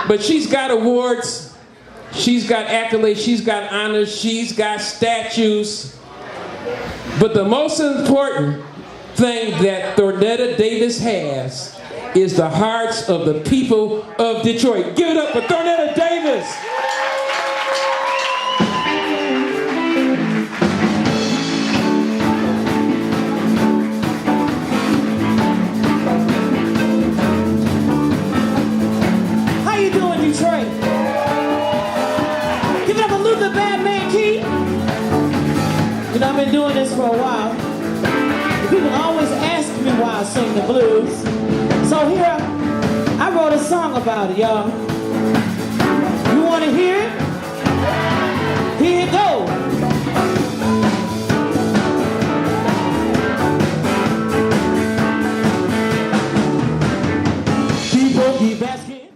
But she's got awards, she's got accolades, she's got honors, she's got statues. But the most important thing that Thornetta Davis has is the hearts of the people of Detroit. Give it up for Thornetta Davis. How you doing, Detroit? Give it up a little bit, bad man Keith. You know, I've been doing this for a while. People always ask me why I sing the blues. So here, I wrote a song about it, y'all. You want to hear it? Here it goes. People keep asking.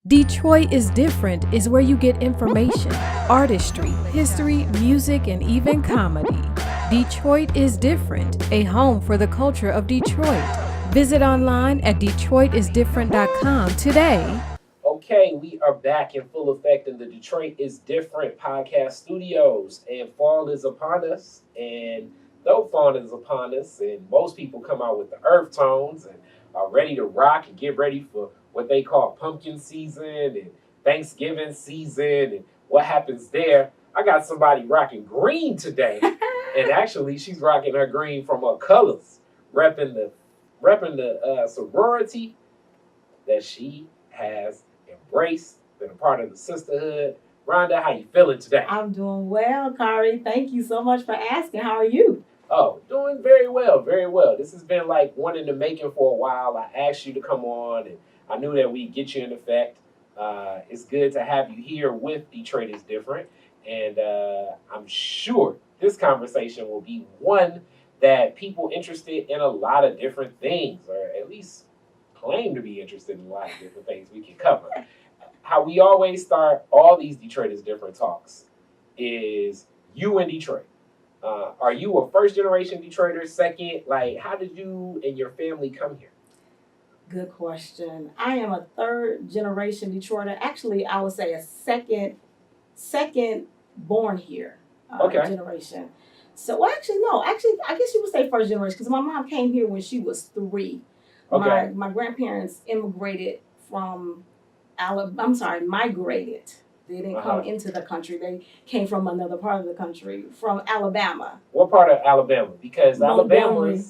Detroit is Different is where you get information, artistry, history, music, and even comedy. Detroit is Different, a home for the culture of Detroit. Visit online at DetroitisDifferent.com today. Okay, we are back in full effect in the Detroit is Different podcast studios, and fall is upon us. And though fall is upon us, and most people come out with the earth tones and are ready to rock and get ready for what they call pumpkin season and Thanksgiving season and what happens there. I got somebody rocking green today, and actually she's rocking her green from her colors, repping the sorority that she has embraced, been a part of the sisterhood. Rhonda, how you feeling today? I'm doing well, Kari. Thank you so much for asking. How are you? Oh, doing very well, very well. This has been like one in the making for a while. I asked you to come on, and I knew that we'd get you in effect. It's good to have you here with Detroit is Different, and I'm sure this conversation will be one that people interested in a lot of different things, or at least claim to be interested in a lot of different things we can cover. How we always start all these Detroit is Different talks is you in Detroit. Are you a first generation Detroiter? Second, like how did you and your family come here? Good question. I am a third generation Detroiter. Actually, I would say a second born here generation. So, well, actually, no. Actually, I guess you would say first generation because my mom came here when she was 3. Okay. My grandparents immigrated from migrated. They didn't come into the country. They came from another part of the country, from Alabama. What part of Alabama? Because Montgomery.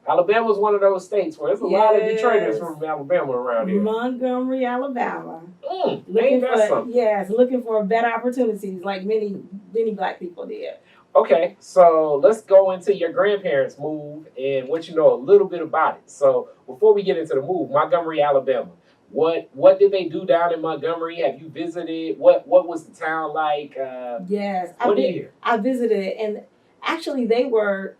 Alabama's one of those states where there's a lot of Detroiters from Alabama around here. Montgomery, Alabama. Something. Looking for better opportunities like many black people did. Okay, so let's go into your grandparents' move and what you know a little bit about it. So before we get into the move, Montgomery, Alabama. What did they do down in Montgomery? Have you visited? What was the town like? Yes, I visited, and actually they were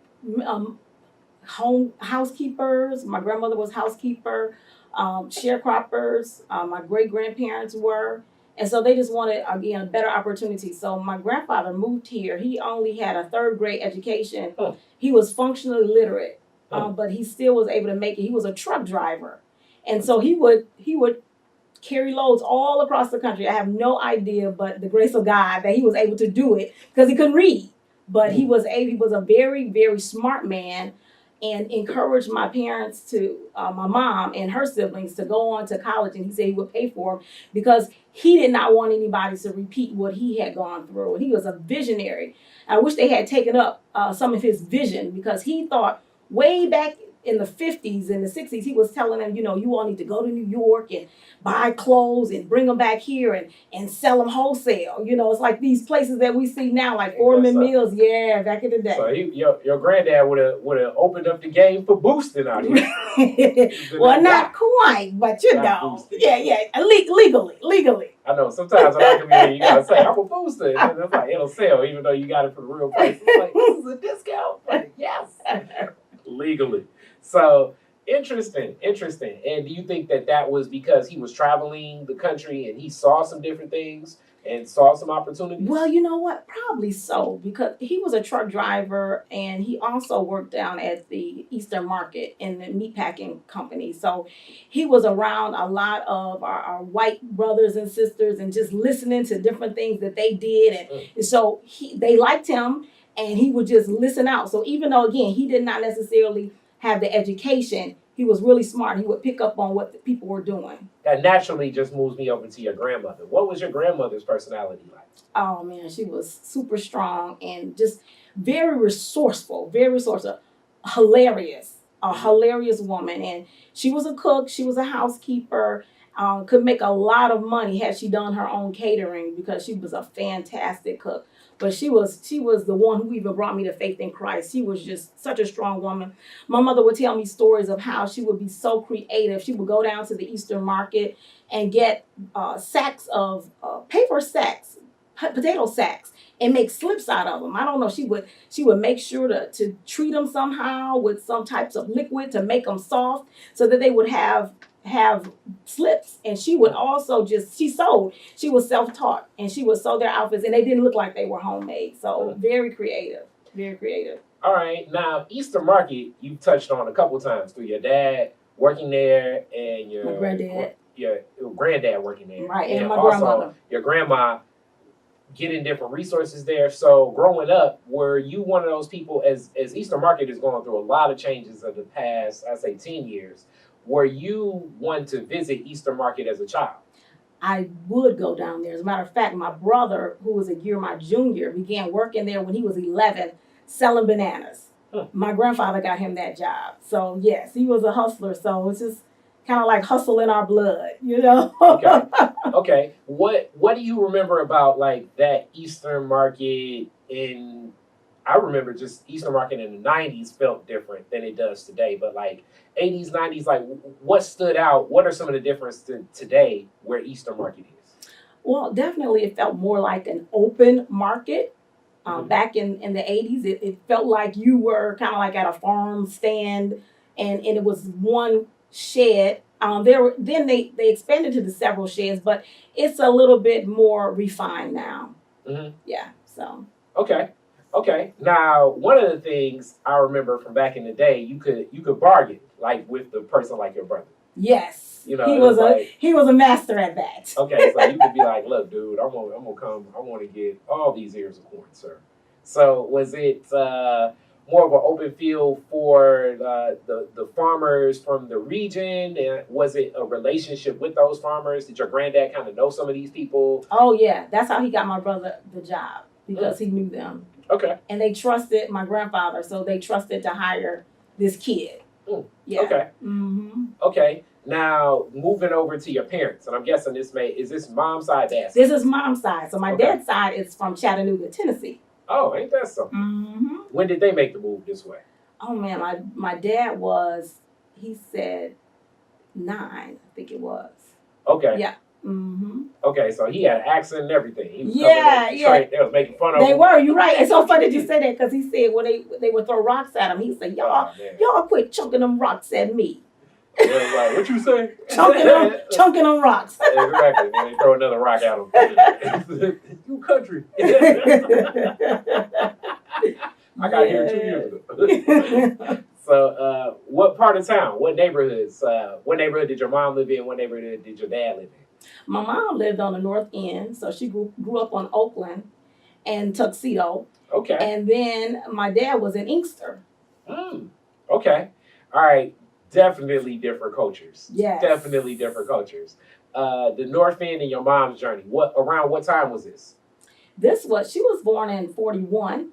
home housekeepers. My grandmother was housekeeper, sharecroppers. My great grandparents were. And so they just wanted, again, better opportunities. So my grandfather moved here. He only had a 3rd grade education. He was functionally literate, but he still was able to make it. He was a truck driver. And so he would carry loads all across the country. I have no idea, but the grace of God that he was able to do it because he couldn't read. But he was a very, very smart man, and encouraged my parents to, my mom and her siblings to go on to college. And he said he would pay for them because he did not want anybody to repeat what he had gone through. And he was a visionary. I wish they had taken up some of his vision because he thought way back in the 50s and the 60s, he was telling them, you all need to go to New York and buy clothes and bring them back here and sell them wholesale. It's like these places that we see now, like Foreman Mills. Yeah, back in the day. So your granddad would have opened up the game for boosting out here. Well, not quite, but boosting. Yeah, legally. I know sometimes in our community you gotta say I'm a booster, and it's like it'll sell even though you got it for the real price. It's like this is a discount. Like, yes, legally. So Interesting, interesting. And do you think that that was because he was traveling the country and he saw some different things and saw some opportunities? Well, you know what? Probably so, because he was a truck driver and he also worked down at the Eastern Market in the meatpacking company. So he was around a lot of our white brothers and sisters and just listening to different things that they did. And so they liked him and he would just listen out. So even though, again, he did not necessarily have the education, he was really smart. He would pick up on what the people were doing. That naturally just moves me over to your grandmother. What was your grandmother's personality like? Oh man, she was super strong and just very resourceful, very resourceful, hilarious, a hilarious woman. And she was a cook, she was a housekeeper, could make a lot of money had she done her own catering because she was a fantastic cook. But she was the one who even brought me to faith in Christ. She was just such a strong woman. My mother would tell me stories of how she would be so creative. She would go down to the Eastern Market and get sacks of paper sacks, potato sacks, and make slips out of them. I don't know. She would make sure to treat them somehow with some types of liquid to make them soft so that they would have slips. And she would also she was self-taught and she would sew their outfits and they didn't look like they were homemade. So very creative, very creative. All right, now Easter Market you've touched on a couple times through your dad working there and My granddad. your granddad working there, Right, and my also grandmother. your grandma getting different resources there. So growing up, were you one of those people, as Easter Market is going through a lot of changes of the past, I'd say 10 years, were you one to visit Easter Market as a child? I would go down there. As a matter of fact, my brother, who was a year my junior, began working there when he was 11, selling bananas. My grandfather got him that job. So yes, he was a hustler. So it's just kind of like hustle in our blood, you know? Okay. Okay. What do you remember about like that Eastern Market in? I remember just Eastern Market in the 90s felt different than it does today. But like 80s, 90s, like what stood out? What are some of the differences to today where Eastern Market is? Well, definitely it felt more like an open market. Back in the 80s, it felt like you were kind of like at a farm stand and it was one shed. Then they expanded to the several sheds, but it's a little bit more refined now. Mm-hmm. Yeah, so. Okay. Now, one of the things I remember from back in the day, you could bargain like with the person like your brother. Yes. You know, he was a master at that. Okay, so you could be like, look, dude, I'm gonna come. I want to get all these ears of corn, sir. So was it more of an open field for the farmers from the region? And was it a relationship with those farmers? Did your granddad kind of know some of these people? Oh yeah, that's how he got my brother the job because he knew them. Okay. And they trusted my grandfather, so they trusted to hire this kid. Yeah. Okay. Mm-hmm. Okay. Now moving over to your parents, and I'm guessing is this mom's side, dad's side? This is mom's side. So my dad's side is from Chattanooga, Tennessee. Oh, ain't that something? Mm-hmm. When did they make the move this way? Oh man, my dad was, he said 9, I think it was. Okay. Yeah. Mm-hmm. Okay, so he had an accent and everything. He was Yeah. They was making fun of him. They were. You're right. It's so funny that you say that because he said when they would throw rocks at him, he said, y'all quit chunking them rocks at me. Yeah, like, what you say? chunking them rocks. Exactly. Then they throw another rock at him. You country. I got here 2 years ago. So, what part of town? What neighborhoods? What neighborhood did your mom live in? What neighborhood did your dad live in? My mom lived on the North End, so she grew up on Oakland and Tuxedo. Okay. And then my dad was in Inkster. Okay. All right. Definitely different cultures. Yes. Definitely different cultures. The North End and your mom's journey. Around what time was this? She was born in 41.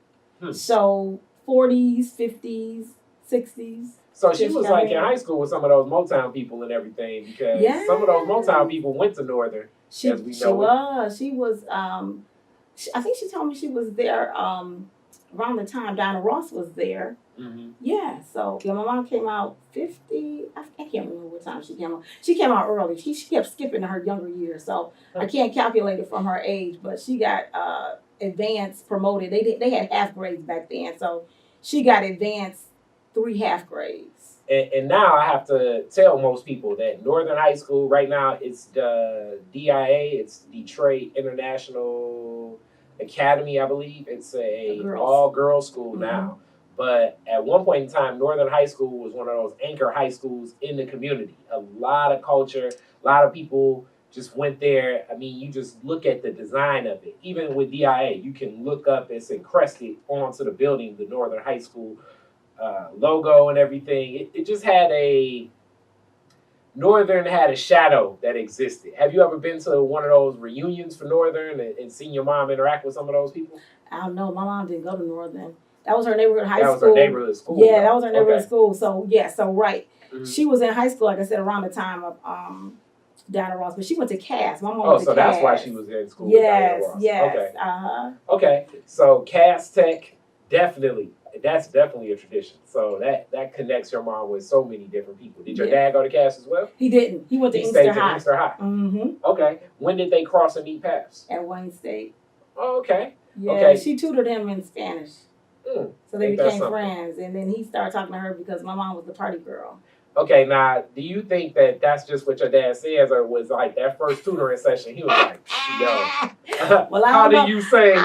So 40s, 50s, 60s. So she was like in high school with some of those Motown people and everything because some of those Motown people went to Northern. She was. I think she told me she was there around the time Diana Ross was there. Mm-hmm. Yeah, so my mom came out 50. I can't remember what time she came out. She came out early. She kept skipping her younger years, so I can't calculate it from her age. But she got advanced promoted. They had half grades back then, so she got advanced 3 half grades. And now I have to tell most people that Northern High School right now, it's the DIA, it's Detroit International Academy, I believe. It's a all-girls school now. But at one point in time, Northern High School was one of those anchor high schools in the community. A lot of culture, a lot of people just went there. I mean, you just look at the design of it. Even with DIA, you can look up, it's encrusted onto the building, the Northern High School logo and everything. It just had Northern had a shadow that existed. Have you ever been to one of those reunions for Northern and seen your mom interact with some of those people? I don't know. My mom didn't go to Northern. That was her neighborhood high school. That was her neighborhood school. Yeah, that was her neighborhood school. So, right. Mm-hmm. She was in high school, like I said, around the time of Diana Ross, but she went to Cass. My mom went to Cass. That's why she was in school yes, with Diana Ross. Yes, okay. Okay, so Cass Tech, definitely. That's definitely a tradition. So that connects your mom with so many different people. Did your dad go to Cass as well? He didn't. He went to Inkster High. Inkster High. Mm-hmm. Okay. When did they cross and meet paths? At Wayne State. Oh, okay. Yeah, okay. She tutored him in Spanish. So they became friends. And then he started talking to her because my mom was the party girl. Okay, now, do you think that that's just what your dad says, or was like that first tutoring session, he was like, yo, well, how do you say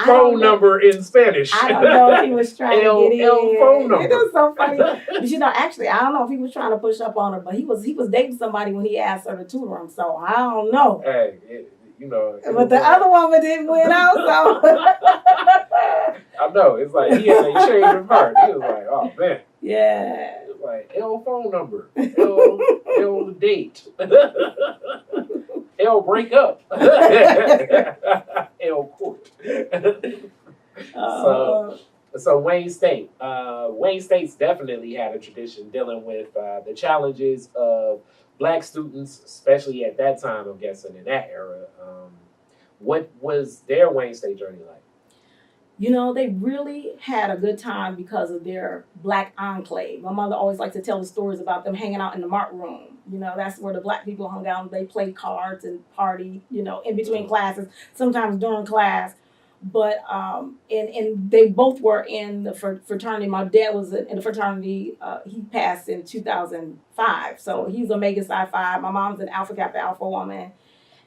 phone number in Spanish? I don't know if he was trying to get in. Phone number. It was so funny. But actually, I don't know if he was trying to push up on her, but he was dating somebody when he asked her to tutor him, so I don't know. Hey, but the other woman didn't win out, so. I know, it's like he had a change of heart. He was like, oh, man. Yeah. Like L phone number, L date, L break up, L court. So Wayne State, Wayne State's definitely had a tradition dealing with the challenges of Black students, especially at that time. I'm guessing in that era. What was their Wayne State journey like? They really had a good time because of their Black enclave. My mother always liked to tell the stories about them hanging out in the Mart Room. That's where the Black people hung out. They played cards and partied, in between classes, sometimes during class. But and they both were in the fraternity. My dad was in the fraternity. He passed in 2005. So he's Omega Psi Phi. My mom's an Alpha Kappa Alpha woman.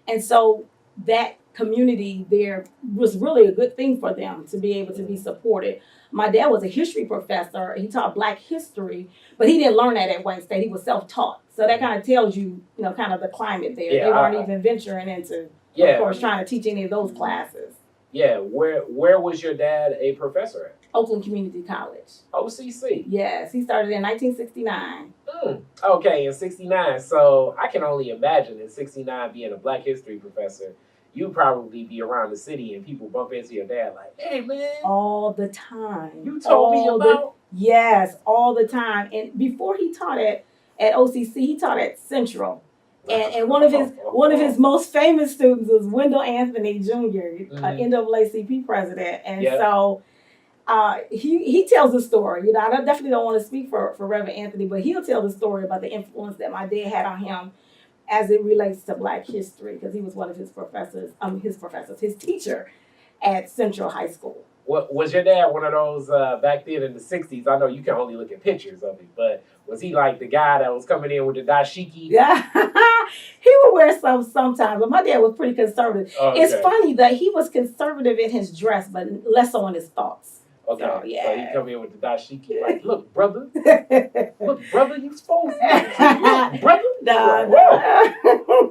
And so that community there was really a good thing for them to be able to be supported. My dad was a history professor. He taught Black history, but he didn't learn that at Wayne State. He was self-taught. So that kind of tells you, kind of the climate there. They weren't even venturing into, of course, trying to teach any of those classes. Yeah, where was your dad a professor at? Oakland Community College. OCC? Yes, he started in 1969. Okay, in 69. So I can only imagine in 69 being a Black history professor, you'd probably be around the city and people bump into your dad like, hey, man. All the time. You told me about? Yes, all the time. And before he taught at OCC, he taught at Central. And one of his most famous students was Wendell Anthony Jr., NAACP president. And so he tells a story. I definitely don't want to speak for Reverend Anthony, but he'll tell the story about the influence that my dad had on him as it relates to Black history, because he was one of his professors, his teacher at Central High School. Was your dad one of those back then in the 60s? I know you can only look at pictures of him, but was he like the guy that was coming in with the dashiki? Yeah, he would wear some sometimes, but my dad was pretty conservative. Okay. It's funny that he was conservative in his dress, but less so in his thoughts. Okay, so he come in with the dashiki like, look, brother, you supposed to, look, brother.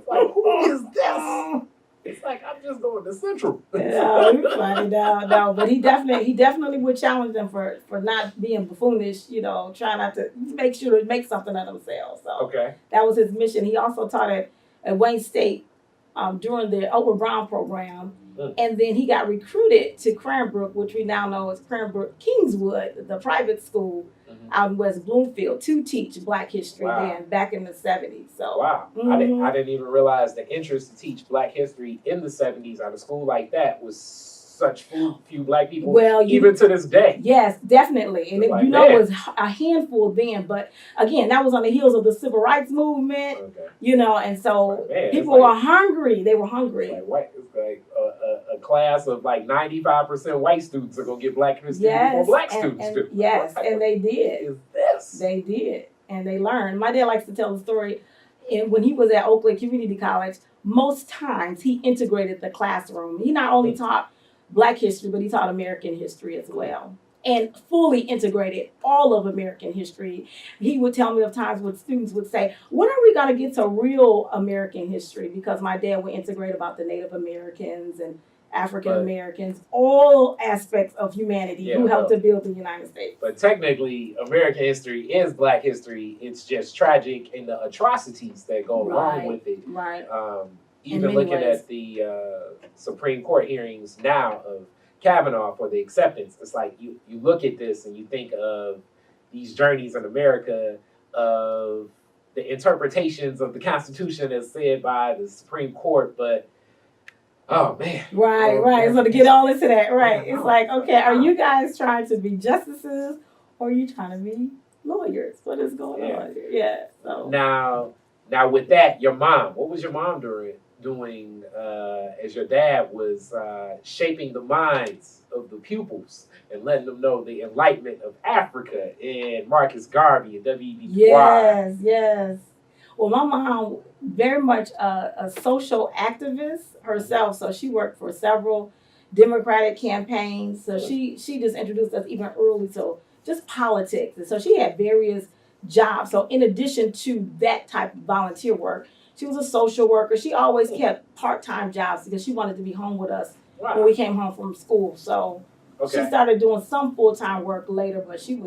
Like, who is this? It's like, I'm just going to Central. No, you're funny, no, but he definitely would challenge them for not being buffoonish, try not to make sure to make something of themselves. So that was his mission. He also taught at Wayne State during the Oprah Brown program. And then he got recruited to Cranbrook, which we now know as Cranbrook Kingswood, the private school out in West Bloomfield, to teach Black history then, back in the 70s. So I didn't even realize the interest to teach Black history in the 70s at a school like that was such few Black people, even to this day. Yes, definitely. And it was a handful then. But again, that was on the heels of the Civil Rights Movement, and so people were hungry. They were hungry. It's like a class of like 95% white students are going to get Black history before Black students do. Yes, and they did. Is this? They did. and they learn. My dad likes to tell the story. And when he was at Oakland Community College, most times he integrated the classroom. He not only taught Black history, but he taught American history as well. And fully integrated all of American history. He would tell me of times when students would say, when are we going to get to real American history? Because my dad would integrate about the Native Americans and African Americans, all aspects of humanity who helped to build the United States. But technically, American history is Black history. It's just tragic in the atrocities that go along with it. Right. Even looking at the Supreme Court hearings now of Kavanaugh for the acceptance, it's like you look at this and you think of these journeys in America of the interpretations of the Constitution as said by the Supreme Court, but oh man. Right. So to get all into that, right. It's like, okay, are you guys trying to be justices or are you trying to be lawyers? What is going on here? Yeah. So now with that, your mom, what was your mom doing as your dad was shaping the minds of the pupils and letting them know the enlightenment of Africa and Marcus Garvey and W.E.B. Du Bois? Yes. Well, my mom very much a social activist herself, so she worked for several Democratic campaigns. So she just introduced us even early to just politics, and so she had various jobs. So in addition to that type of volunteer work, she was a social worker. She always kept part-time jobs because she wanted to be home with us when we came home from school. So she started doing some full-time work later, but she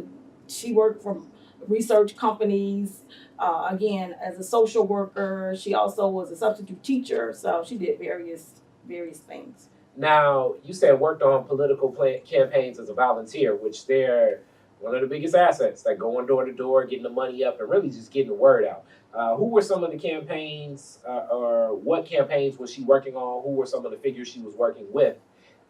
worked for research companies. Again, as a social worker, she also was a substitute teacher. So she did various things. Now, you said worked on political campaigns as a volunteer, which they're one of the biggest assets, like going door to door, getting the money up, and really just getting the word out. Who were some of the campaigns, or what campaigns was she working on? Who were some of the figures she was working with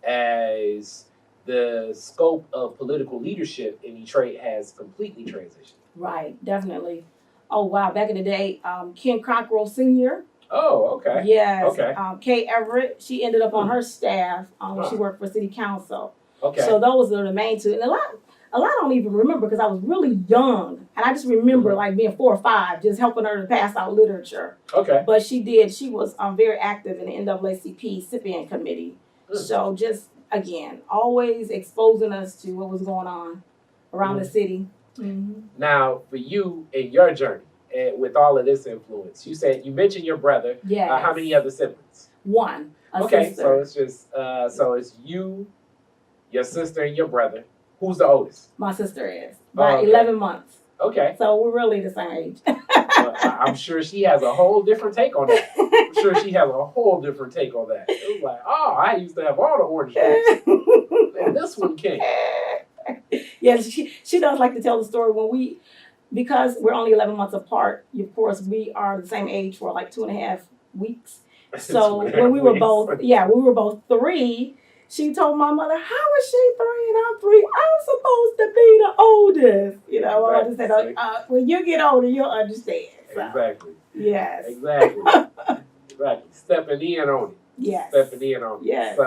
as the scope of political leadership in Detroit has completely transitioned? Right, definitely. Oh, wow. Back in the day, Ken Cockrell Sr. Oh, okay. Yes. Okay. Kay Everett, she ended up on her staff when she worked for City Council. Okay. So those are the main two. And a lot don't even remember because I was really young. And I just remember like being 4 or 5, just helping her to pass out literature. Okay. But she was very active in the NAACP Cyprian Committee. So just, again, always exposing us to what was going on around the city. Mm-hmm. Now, for you in your journey, with all of this influence, you mentioned your brother. Yes. How many other siblings? One. A okay, sister. so it's just it's you, your sister, and your brother. Who's the oldest? My sister is by 11 months. Okay. So we're really the same age. Well, I'm sure she has a whole different take on that. It was like, oh, I used to have all the orange juice. And this one came. Yeah, she does like to tell the story because we're only 11 months apart. Of course, we are the same age for like 2.5 weeks. So when we were both 3, she told my mother, "How is she 3 and I'm 3? I'm supposed to be the oldest." You know, I just said, "When you get older, you'll understand." So, exactly. Yes. Exactly. Exactly. Stepping in on it. Yes. Yes.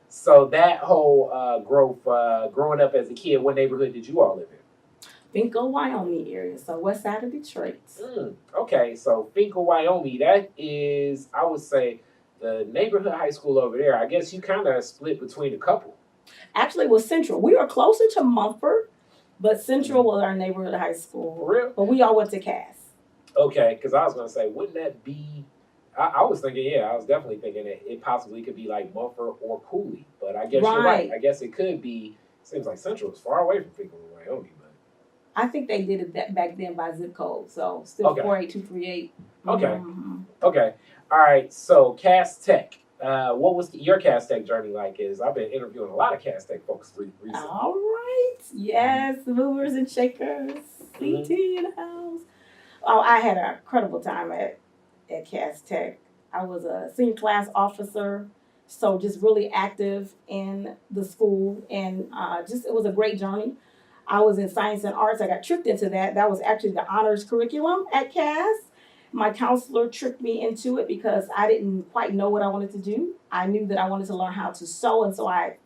So that whole growth, growing up as a kid, what neighborhood did you all live in? Finkel, Wyoming area, so west side of Detroit. Okay, so Finkel, Wyoming, that is, I would say, the neighborhood high school over there. I guess you kind of split between a couple. Actually, it was Central. We were closer to Mumford, but Central was our neighborhood high school. For real? But we all went to Cass. Okay, because I was going to say, wouldn't that be... I was definitely thinking that it possibly could be like Mumford or Cooley, but I guess you're right. I guess it could be, seems like Central is far away from Finkel and Wyoming, but. I think they did it back then by zip code, so still 48238. Okay. Mm-hmm. Okay. All right, so Cass Tech. What was your Cass Tech journey like? I've been interviewing a lot of Cass Tech folks recently. All right. Yes, movers and shakers. CT in the house. Oh, I had an incredible time at Cass Tech. I was a senior class officer, so just really active in the school, and it was a great journey. I was in science and arts. I got tricked into that. That was actually the honors curriculum at Cass. My counselor tricked me into it because I didn't quite know what I wanted to do. I knew that I wanted to learn how to sew, and so I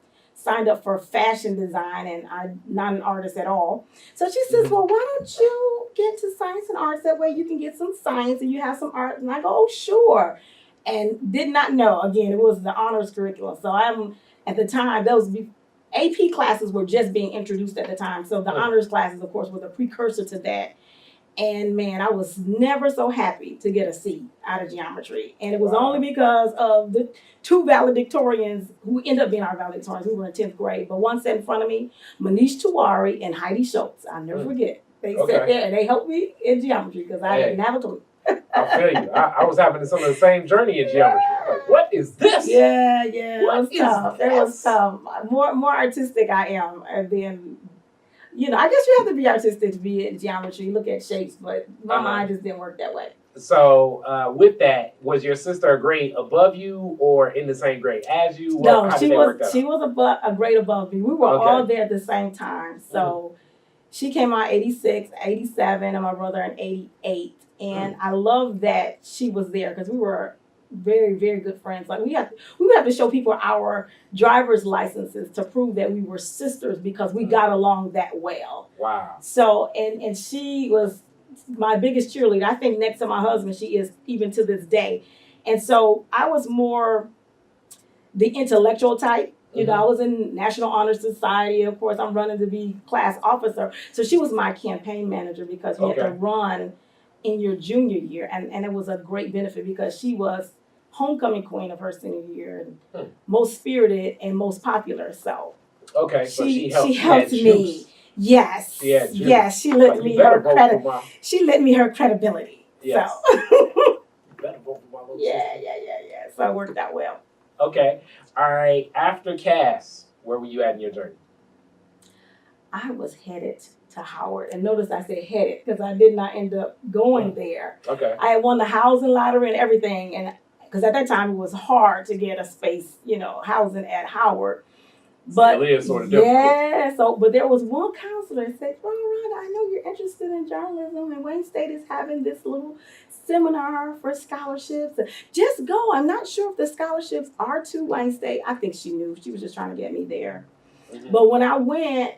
signed up for fashion design, and I'm not an artist at all. So she says, well, why don't you get to science and arts? That way you can get some science and you have some art. And I go, oh, sure. And did not know, again, it was the honors curriculum. So I'm, at the time, those AP classes were just being introduced at the time. So the honors classes, of course, were the precursor to that. And man, I was never so happy to get a C out of geometry. And it was only because of the two valedictorians who ended up being our valedictorians. We were in 10th grade. But one sat in front of me, Manish Tiwari and Heidi Schultz. I'll never forget. They sat there and they helped me in geometry because I didn't have a clue. I feel you. I was having some of the same journey in geometry. Like, what is this? Yeah, it was tough. It was tough. More artistic I am. And then, I guess you have to be artistic to be in geometry, look at shapes, but my mind just didn't work that way. So with that, was your sister a grade above you or in the same grade as you? No, she was a grade above me. We were all there at the same time. So she came out 86, 87, and my brother in 88. And I love that she was there because we were very, very good friends. Like we would have to show people our driver's licenses to prove that we were sisters because we got along that well. Wow. So and she was my biggest cheerleader. I think next to my husband, she is even to this day. And so I was more the intellectual type. I was in National Honor Society. Of course, I'm running to be class officer. So she was my campaign manager because you had to run in your junior year. And it was a great benefit because she was homecoming queen of her senior year and most spirited and most popular. So so she helped me. Yes. She lent me her credit. She lent me her credibility. Yes. So you better vote for my little sister. Yeah. So it worked out well. Okay. All right. After Cass, where were you at in your journey? I was headed to Howard. And notice I said headed because I did not end up going there. Okay. I had won the housing lottery and everything. And because at that time it was hard to get a space, housing at Howard. But still is sort of difficult. But there was one counselor that said, well, Rhonda, I know you're interested in journalism and Wayne State is having this little seminar for scholarships. Just go. I'm not sure if the scholarships are to Wayne State. I think she knew. She was just trying to get me there. But when I went,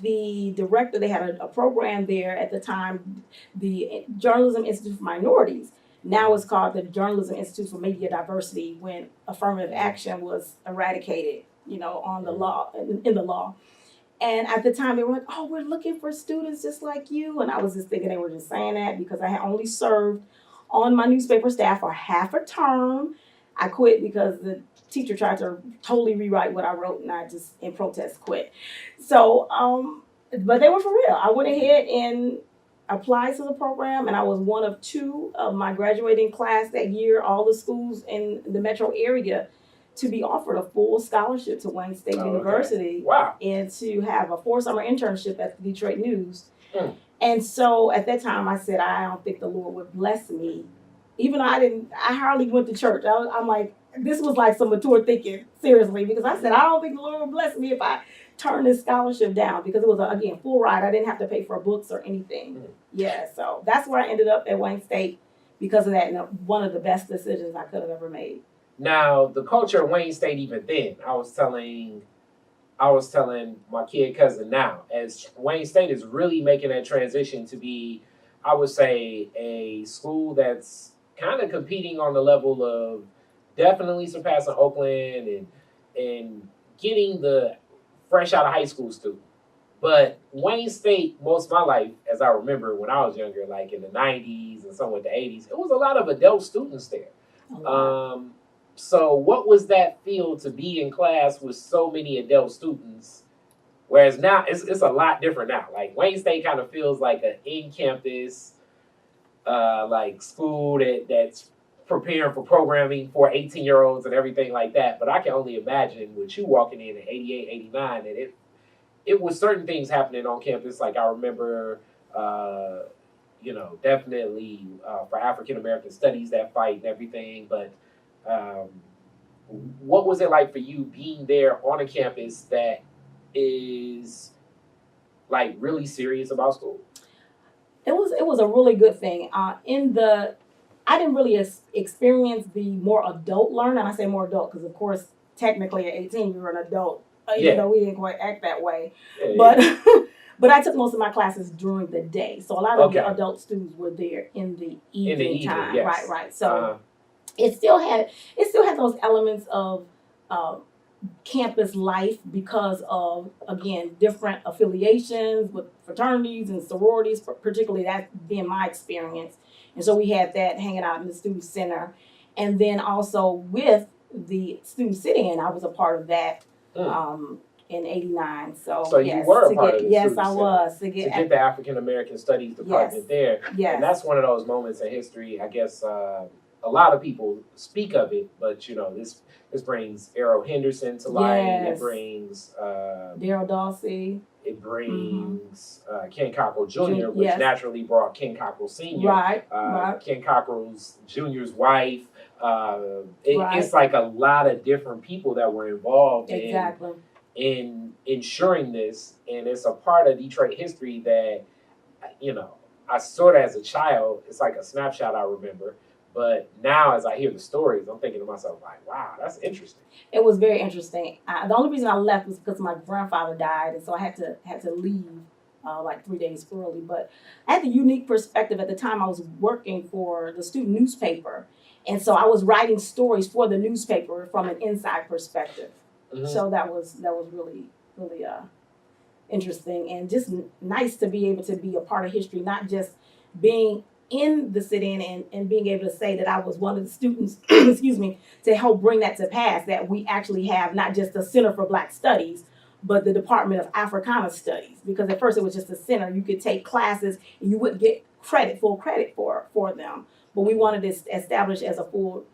the director, they had a program there at the time, the Journalism Institute for Minorities. Now it's called the Journalism Institute for Media Diversity when affirmative action was eradicated, on the law, in the law. And at the time they were like, oh, we're looking for students just like you. And I was just thinking they were just saying that because I had only served on my newspaper staff for half a term. I quit because the teacher tried to totally rewrite what I wrote and I just in protest quit. So, but they were for real. I went ahead and applied to the program and I was one of two of my graduating class that year, all the schools in the metro area to be offered a full scholarship to Wayne State University. Wow. And to have a 4-summer internship at the Detroit News. And so at that time I said, I don't think the Lord would bless me. Even though I hardly went to church. I'm like, this was like some mature thinking, seriously, because I said, I don't think the Lord would bless me if I turn this scholarship down because it was, again, full ride. I didn't have to pay for books or anything. Yeah, so that's where I ended up at Wayne State because of that. And one of the best decisions I could have ever made. Now, the culture of Wayne State, even then, I was telling my kid cousin now, as Wayne State is really making that transition to be, I would say, a school that's kind of competing on the level of definitely surpassing Oakland and getting the fresh out of high school student. But Wayne State, most of my life, as I remember when I was younger, like in the 90s and some of the 80s, it was a lot of adult students there. So what was that feel to be in class with so many adult students? Whereas now, it's a lot different now. Like Wayne State kind of feels like an in-campus like school that's preparing for programming for 18-year-olds and everything like that. But I can only imagine with you walking in 88, 89, and it was certain things happening on campus. Like I remember, definitely for African-American studies, that fight and everything. But what was it like for you being there on a campus that is like really serious about school? It was a really good thing. I didn't really experience the more adult learning. I say more adult because, of course, technically at 18 you're an adult even though we didn't quite act that way. Yeah, But yeah. but I took most of my classes during the day, so a lot of the Okay. adult students were there in the In the evening evening, time. yes. Right. So it still had those elements of campus life because of, again, different affiliations with fraternities and sororities, particularly that being my experience. And so we had that hanging out in the student center. And then also with the student sit-in, I was a part of that in '89. So you were a part of the yes, student I center. was To get the African American Studies department there. Yes. And that's one of those moments in history, I guess, a lot of people speak of it, but you know, this brings Errol Henderson to light. Yes. It brings Daryl Dawsey. It brings Ken Cockrell Jr., which Yes. naturally brought Ken Cockrell Sr. Right. Ken Cockrell Jr.'s wife. Right. It's like a lot of different people that were involved Exactly. in ensuring this, and it's a part of Detroit history that, you know, I sort of as a child, it's like a snapshot I remember. But now, as I hear the stories, I'm thinking to myself, like, wow, that's interesting. It was very interesting. The only reason I left was because my grandfather died, and so I had to leave like 3 days early. But I had the unique perspective at the time. I was working for the student newspaper, and so I was writing stories for the newspaper from an inside perspective. Mm-hmm. So that was really interesting, and just nice to be able to be a part of history, not just being in the sit-in and being able to say that I was one of the students, excuse me, to help bring that to pass, that we actually have not just the Center for Black Studies, but the Department of Africana Studies. Because at first it was just a center. You could take classes and you wouldn't get full credit for them. But we wanted to establish as a full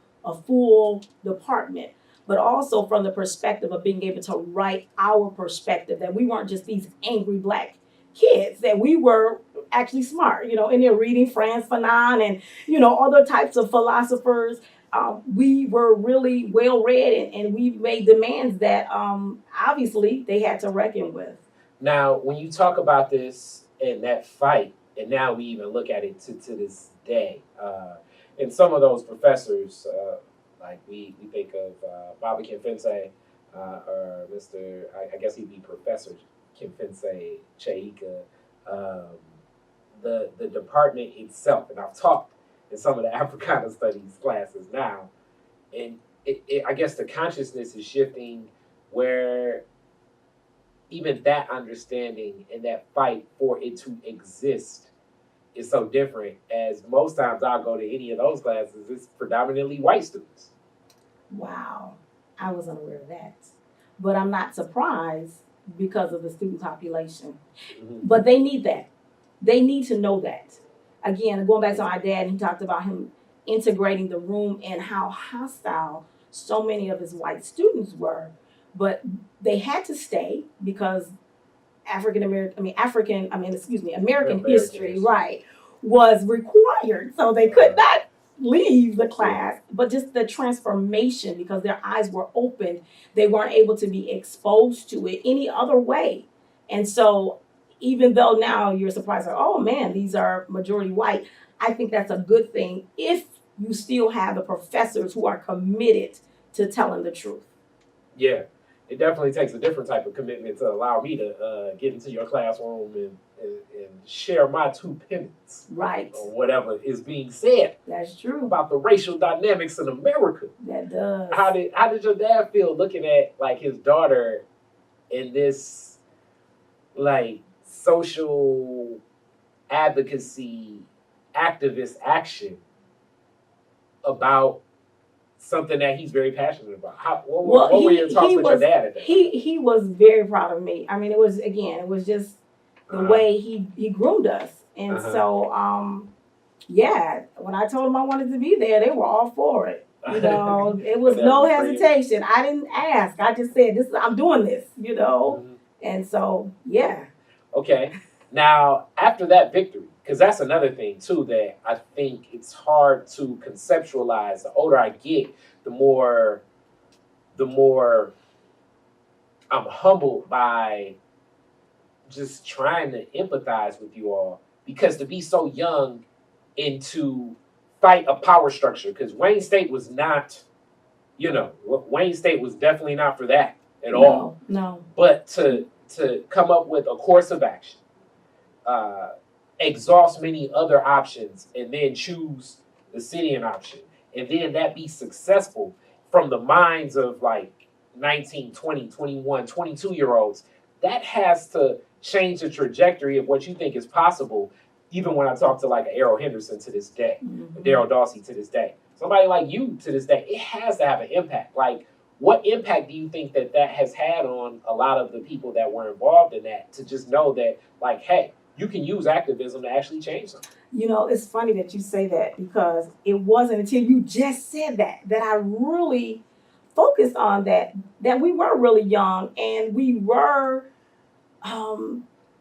department, but also from the perspective of being able to write our perspective, that we weren't just these angry Black kids, that we were actually smart, you know, and they're reading Frantz Fanon and, you know, other types of philosophers. We were really well read, and we made demands that obviously they had to reckon with. Now, when you talk about this and that fight, and now we even look at it to this day, and some of those professors, like we think of Baba Kimfense, or Mr. I guess he'd be Professor Kimfense Chaika, the department itself, and I've taught in some of the Africana Studies classes now, and I guess the consciousness is shifting where even that understanding and that fight for it to exist is so different, as most times I'll go to any of those classes, it's predominantly white students. Wow, I was unaware of that. But I'm not surprised because of the student population. Mm-hmm. But they need that. They need to know that. Again, going back to my dad, he talked about him integrating the room and how hostile so many of his white students were. But they had to stay because American history, right, was required. So they could not leave the class, but just the transformation, because their eyes were opened, they weren't able to be exposed to it any other way. And so even though now you're surprised, like, oh man, these are majority white, I think that's a good thing if you still have the professors who are committed to telling the truth. Yeah, it definitely takes a different type of commitment to allow me to get into your classroom and share my 2 pennies. Right. On whatever is being said. That's true. About the racial dynamics in America. That does. How did your dad feel looking at like his daughter in this like social advocacy activist action about something that he's very passionate about? What were your talks with your dad at that? He was very proud of me. I mean, it was just the way he groomed us. And so, yeah, when I told them I wanted to be there, they were all for it. You know, it was no hesitation. I didn't ask. I just said, I'm doing this, you know. Mm-hmm. And so, yeah. Okay. Now, after that victory, because that's another thing, too, that I think it's hard to conceptualize. The older I get, the more I'm humbled by just trying to empathize with you all, because to be so young and to fight a power structure, because Wayne State was not, Wayne State was definitely not for that. at all. No. But to come up with a course of action, exhaust many other options, and then choose the sitting option, and then that be successful from the minds of like 19, 20, 21, 22 year olds, that has to change the trajectory of what you think is possible. Even when I talk to like a Errol Henderson to this day, Mm-hmm. Daryl Dawsey to this day, somebody like you to this day, it has to have an impact. Like, what impact do you think that has had on a lot of the people that were involved in that, to just know that, like, hey, you can use activism to actually change something? It's funny that you say that, because it wasn't until you just said that I really focused on that we were really young, and we were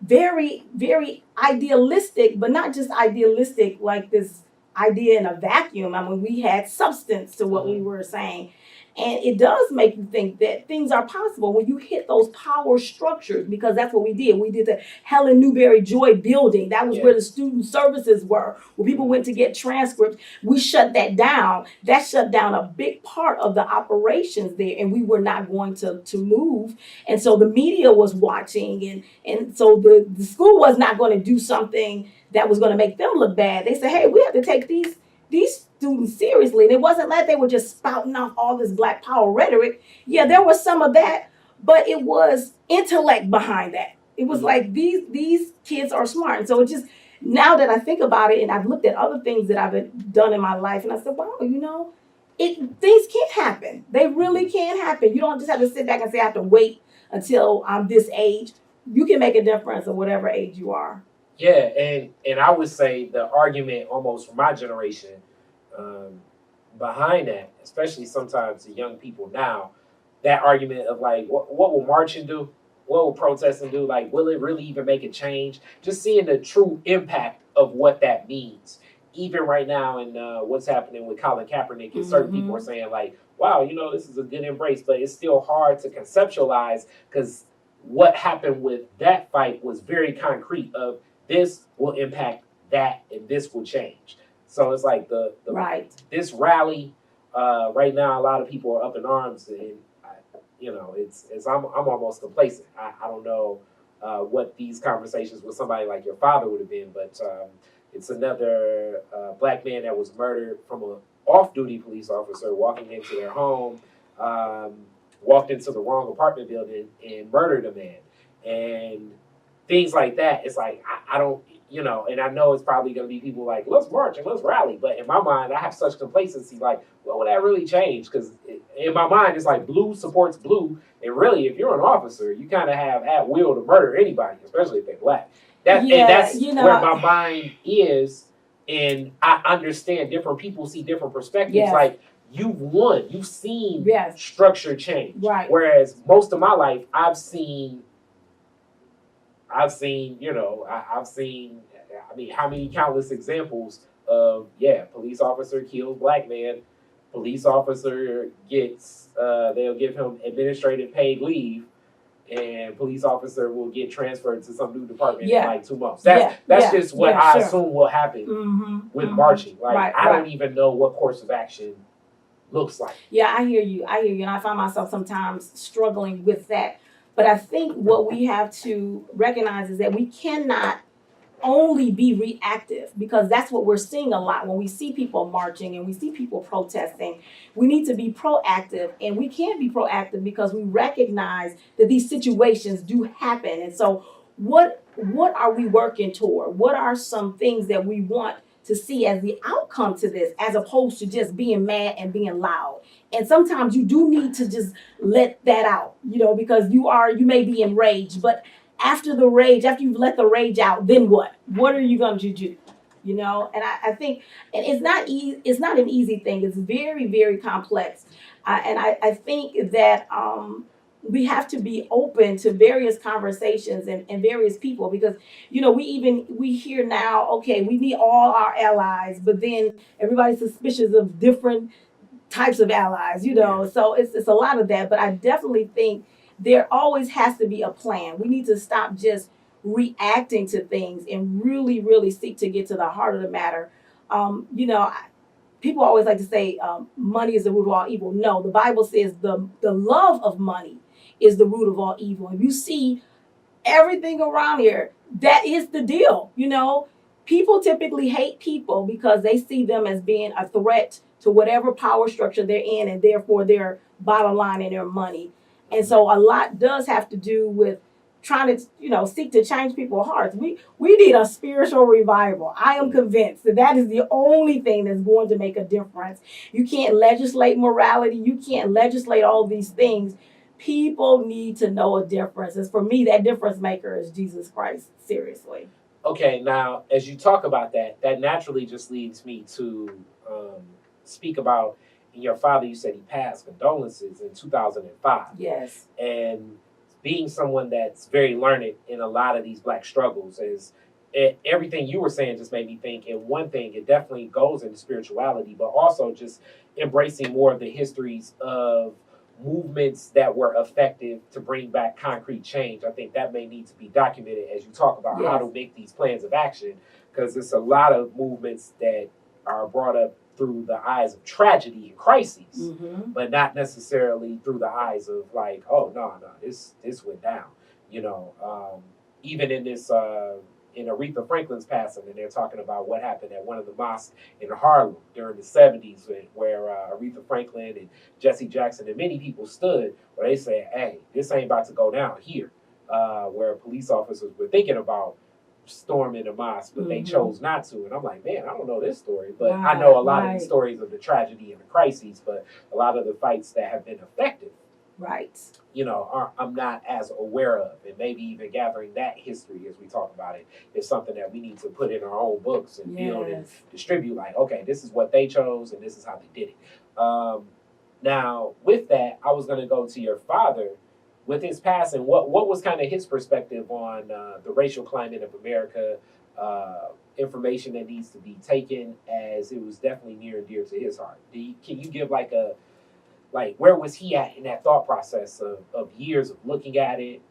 very, very idealistic, but not just idealistic like this idea in a vacuum. I mean, we had substance to what we were saying. And it does make you think that things are possible when you hit those power structures, because that's what we did. We did the Helen Newberry Joy building. That was where the student services were, where people went to get transcripts. We shut that down. That shut down a big part of the operations there, and we were not going to move. And so the media was watching, and so the school was not going to do something that was going to make them look bad. They said, hey, we have to take these students seriously. And it wasn't like they were just spouting off all this Black power rhetoric. Yeah, there was some of that, but it was intellect behind that. It was like these kids are smart. And so it just, now that I think about it, and I've looked at other things that I've done in my life, and I said, wow, things can happen. They really can happen. You don't just have to sit back and say, I have to wait until I'm this age. You can make a difference at whatever age you are. Yeah, and I would say the argument almost from my generation behind that, especially sometimes the young people now, that argument of like, what will marching do? What will protesting do? Like, will it really even make a change? Just seeing the true impact of what that means. Even right now in what's happening with Colin Kaepernick, and certain people are saying like, wow, this is a good embrace, but it's still hard to conceptualize, because what happened with that fight was very concrete of, this will impact that, and this will change. So it's like the this rally right now, a lot of people are up in arms, and I'm almost complacent. I don't know what these conversations with somebody like your father would have been, but it's another Black man that was murdered from an off-duty police officer walking into their home, walked into the wrong apartment building and murdered a man, and things like that. It's like, I don't, and I know it's probably going to be people like, let's march and let's rally. But in my mind, I have such complacency, like, what would that really change? Because in my mind, it's like blue supports blue. And really, if you're an officer, you kind of have at will to murder anybody, especially if they're Black. And that's where my mind is. And I understand different people see different perspectives. Yes. Like, you've won. You've seen structure change. Right. Whereas most of my life, I've seen, how many countless examples of, police officer kills Black man, police officer gets, they'll give him administrative paid leave, and police officer will get transferred to some new department in like 2 months. That's just what I assume will happen with marching. Like, I don't even know what course of action looks like. Yeah, I hear you. And I find myself sometimes struggling with that. But I think what we have to recognize is that we cannot only be reactive, because that's what we're seeing a lot when we see people marching and we see people protesting. We need to be proactive, and we can't be proactive because we recognize that these situations do happen. And so what are we working toward? What are some things that we want to see as the outcome to this, as opposed to just being mad and being loud? And sometimes you do need to just let that out, because you may be enraged, but after you've let the rage out, then what? What are you going to do? And I think, and it's not an easy thing. It's very, very complex. And I think that we have to be open to various conversations and various people, because, we hear now, okay, we need all our allies, but then everybody's suspicious of different types of allies, so it's a lot of that. But I definitely think there always has to be a plan. We need to stop just reacting to things and really, really seek to get to the heart of the matter. People always like to say money is the root of all evil. No, the Bible says the love of money is the root of all evil. If you see everything around here, that is the deal. You know, people typically hate people because they see them as being a threat to whatever power structure they're in, and therefore their bottom line and their money. And so a lot does have to do with trying to, you know, seek to change people's hearts. We need a spiritual revival. I am convinced that that is the only thing that's going to make a difference. You can't legislate morality. You can't legislate all these things. People need to know a difference. And for me, that difference maker is Jesus Christ. Seriously. Okay, now as you talk about that, that naturally just leads me to speak about, in your father, you said he passed, condolences in 2005. Yes. And being someone that's very learned in a lot of these Black struggles, is everything you were saying just made me think. And one thing, it definitely goes into spirituality, but also just embracing more of the histories of movements that were effective to bring back concrete change. I think that may need to be documented as you talk about how to make these plans of action, because there's a lot of movements that are brought up through the eyes of tragedy and crises, but not necessarily through the eyes of like, oh no, this went down. You know, even in this in Aretha Franklin's passing, and they're talking about what happened at one of the mosques in Harlem during the 70s, where Aretha Franklin and Jesse Jackson and many people stood, where they said, hey, this ain't about to go down here, where police officers were thinking about storming the mosque, but they chose not to. And I'm like, man, I don't know this story, but I know a lot of the stories of the tragedy and the crises, but a lot of the fights that have been effective, you know, I'm not as aware of. And maybe even gathering that history as we talk about it is something that we need to put in our own books and build and distribute, like, okay, this is what they chose and this is how they did it. Now, with that, I was going to go to your father. With his passing, what was kind of his perspective on the racial climate of America, information that needs to be taken, as it was definitely near and dear to his heart? Can you give where was he at in that thought process of years of looking at it,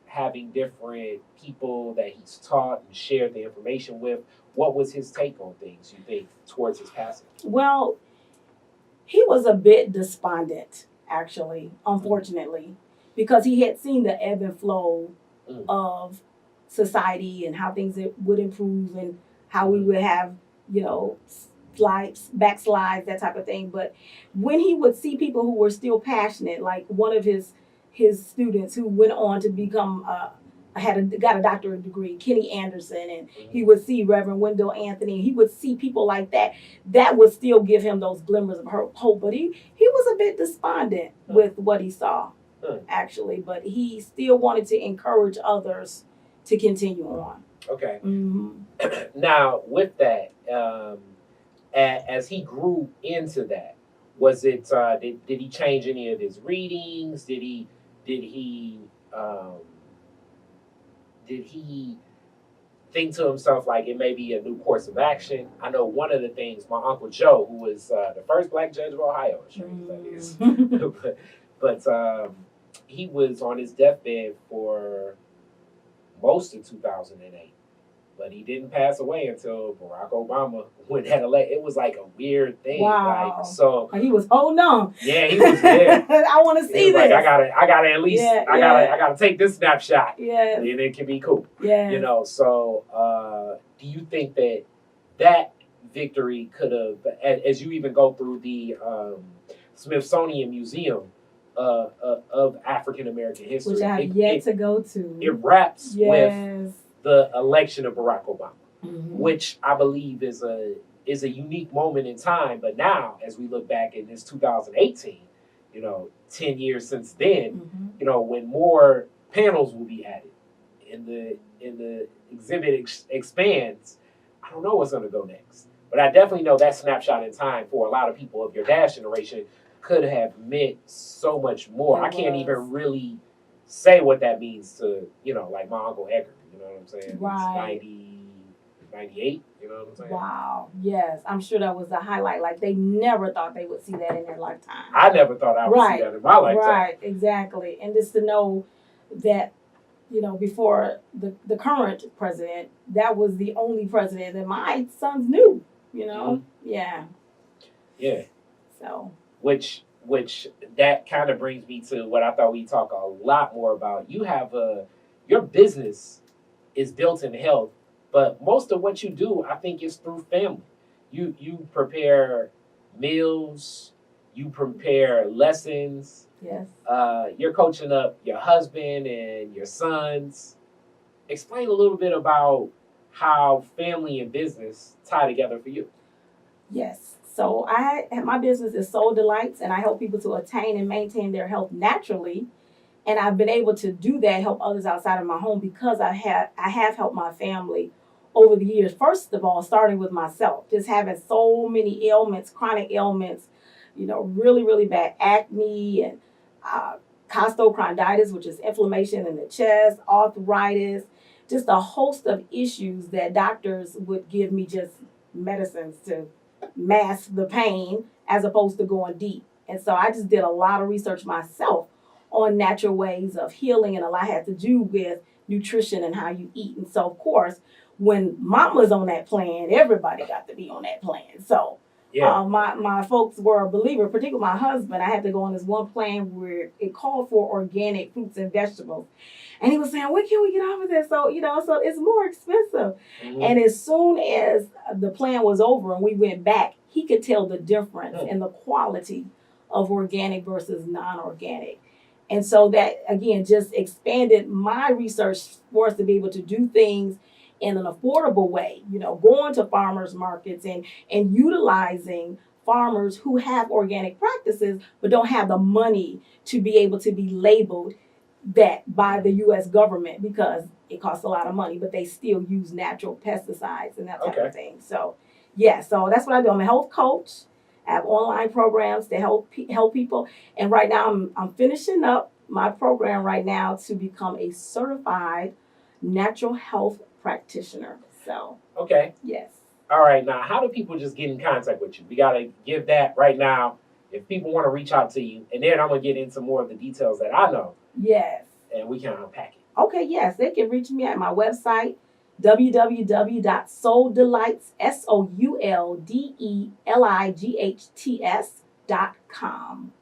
having different people that he's taught and shared the information with? What was his take on things, you think, towards his passing? Well, he was a bit despondent, actually, unfortunately, because he had seen the ebb and flow of society and how things would improve and how we would have, you know, backslides, that type of thing. But when he would see people who were still passionate, like one of his students who went on to become got a doctorate degree, Kenny Anderson, and he would see Reverend Wendell Anthony, and he would see people like that would still give him those glimmers of hope. But he was a bit despondent with what he saw, actually, but he still wanted to encourage others to continue on. Okay. Now, with that, as he grew into that, was it did he change any of his readings? Did he think to himself like it may be a new course of action? I know one of the things, my Uncle Joe, who was the first Black judge of Ohio, I'm sure that is, but he was on his deathbed for most of 2008. But he didn't pass away until Barack Obama went that elect. It was like a weird thing. Wow. Like, so he was holding on. Yeah, he was there. I want to see this. Like, I gotta at least, I gotta take this snapshot. Yeah. And it can be cool. Yeah. You know, so do you think that victory could have, as you even go through the Smithsonian Museum of African American history, which I have yet to go to. It wraps with the election of Barack Obama, which I believe is a unique moment in time. But now, as we look back in this 2018, you know, 10 years since then, you know, when more panels will be added and the exhibit expands, I don't know what's going to go next. But I definitely know that snapshot in time for a lot of people of your Dash generation could have meant so much more. I can't even really say what that means to, you know, like my Uncle Edgar. You know what I'm saying? Right. It's 98, you know what I'm saying? Wow. Yes. I'm sure that was the highlight. Like, they never thought they would see that in their lifetime. I never thought I would see that in my lifetime. Right. Exactly. And just to know that, you know, before the current president, that was the only president that my sons knew, you know? Yeah. Yeah. So. Which which that kind of brings me to what I thought we'd talk a lot more about. You have your business is built in health, but most of what you do, I think, is through family. You prepare meals, you prepare lessons. Yes. You're coaching up your husband and your sons. Explain a little bit about how family and business tie together for you. Yes. So my business is Soul Delights, and I help people to attain and maintain their health naturally. And I've been able to do that, help others outside of my home, because I have helped my family over the years. First of all, starting with myself, just having so many ailments, chronic ailments, really, really bad acne and costochondritis, which is inflammation in the chest, arthritis, just a host of issues that doctors would give me just medicines to mask the pain as opposed to going deep. And so I just did a lot of research myself on natural ways of healing, and a lot had to do with nutrition and how you eat. And so, of course, when mom was on that plan, everybody got to be on that plan. So my folks were a believer, particularly my husband. I had to go on this one plan where it called for organic fruits and vegetables. And he was saying, when can we get off of this? So, so it's more expensive. Mm-hmm. And as soon as the plan was over and we went back, he could tell the difference in the quality of organic versus non-organic. And so that, again, just expanded my research for us to be able to do things in an affordable way, going to farmers markets and utilizing farmers who have organic practices but don't have the money to be able to be labeled that by the U.S. government because it costs a lot of money, but they still use natural pesticides and that type of thing. So, so that's what I do. I'm a health coach. I have online programs to help people. And right now I'm finishing up my program right now to become a certified natural health practitioner. So, yes. All right. Now, how do people just get in contact with you? We got to give that right now. If people want to reach out to you, and then I'm going to get into more of the details that I know. Yes. And we can unpack it. Okay, yes. They can reach me at my website, www.souldelights, SOULDELIGHTS.com.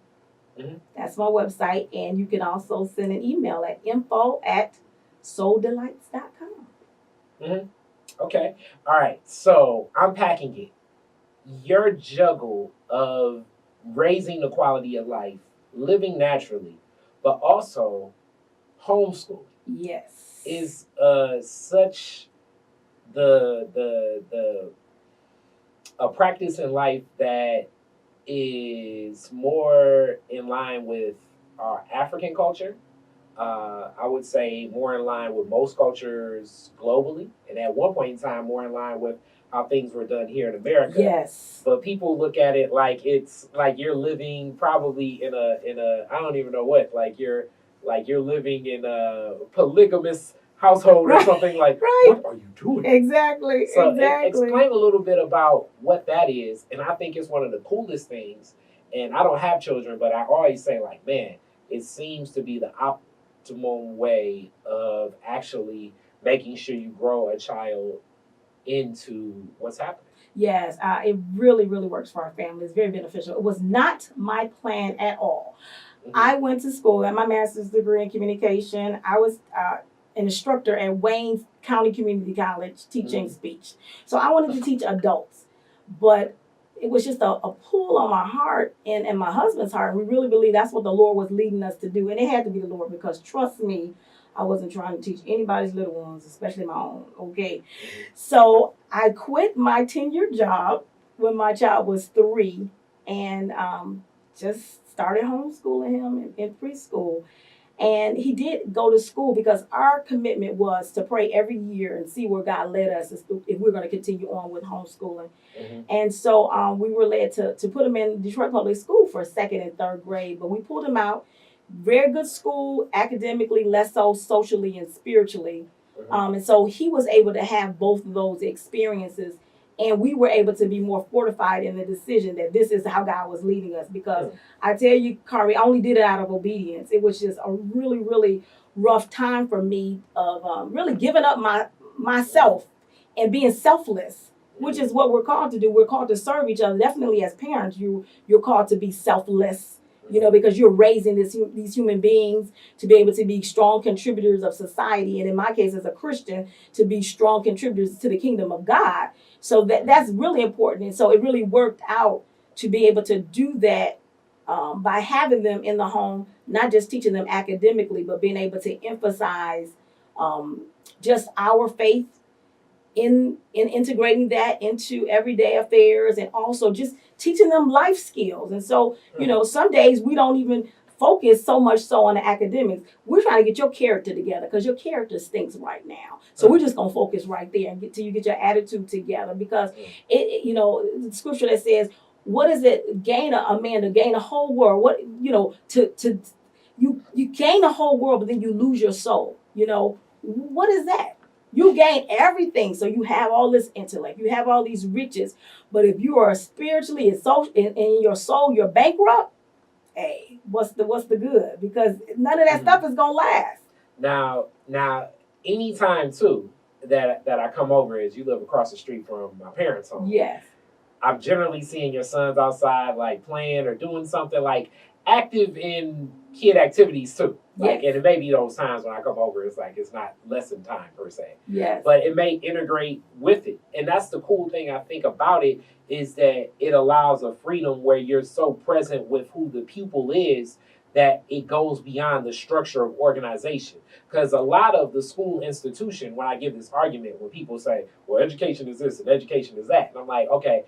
Mm-hmm. That's my website. And you can also send an email at info@souldelights.com. Mm-hmm. Okay. All right. So unpacking it. Your juggle of raising the quality of life, living naturally, but also homeschooling. Yes. Is such the a practice in life that is more in line with our African culture. I would say more in line with most cultures globally, and at one point in time more in line with how things were done here in America. Yes. But people look at it like it's like you're living probably in a I don't even know what, like you're living in a polygamous household or something like. Right. What are you doing? Exactly. So exactly. Explain a little bit about what that is, and I think it's one of the coolest things. And I don't have children, but I always say, like, man, it seems to be the optimum way of actually making sure you grow a child into what's happening. Yes, it really, really works for our family. It's very beneficial. It was not my plan at all. Mm-hmm. I went to school, got my master's degree in communication. I was an instructor at Wayne County Community College teaching speech. So I wanted to teach adults, but it was just a pull on my heart and my husband's heart. We really believe that's what the Lord was leading us to do. And it had to be the Lord because, trust me, I wasn't trying to teach anybody's little ones, especially my own, okay? So I quit my 10-year job when my child was 3 and just started homeschooling him in preschool. And he did go to school because our commitment was to pray every year and see where God led us if we're going to continue on with homeschooling. Mm-hmm. And so we were led to put him in Detroit Public School for 2nd and 3rd grade, but we pulled him out. Very good school, academically, less so socially and spiritually. Mm-hmm. And so he was able to have both of those experiences. And we were able to be more fortified in the decision that this is how God was leading us. Because I tell you, Kari, I only did it out of obedience. It was just a really, really rough time for me of really giving up myself and being selfless, which is what we're called to do. We're called to serve each other. Definitely as parents, you're called to be selfless you know, because you're raising these human beings to be able to be strong contributors of society. And in my case, as a Christian, to be strong contributors to the kingdom of God. So that's really important. And so it really worked out to be able to do that by having them in the home, not just teaching them academically, but being able to emphasize just our faith in integrating that into everyday affairs, and also just teaching them life skills. And so, you know, some days we don't even focus so much so on the academics. We're trying to get your character together because your character stinks right now. So we're just going to focus right there and till you get your attitude together, because you know, the scripture that says, what is it gain a man to gain a whole world? What, you know, you gain the whole world, but then you lose your soul. You know, what is that? You gain everything, so you have all this intellect, you have all these riches, but if you are spiritually and in your soul, you're bankrupt. Hey, what's the good? Because none of that stuff is gonna last. Now, anytime too that I come over, is you live across the street from my parents' home. Yes. I'm generally seeing your sons outside, like playing or doing something, like active in kid activities too. Like, and it may be those times when I come over, it's like it's not lesson time per se. Yes. But it may integrate with it. And that's the cool thing I think about it, is that it allows a freedom where you're so present with who the pupil is that it goes beyond the structure of organization. Because a lot of the school institution, when I give this argument, when people say, well, education is this and education is that, and I'm like, okay,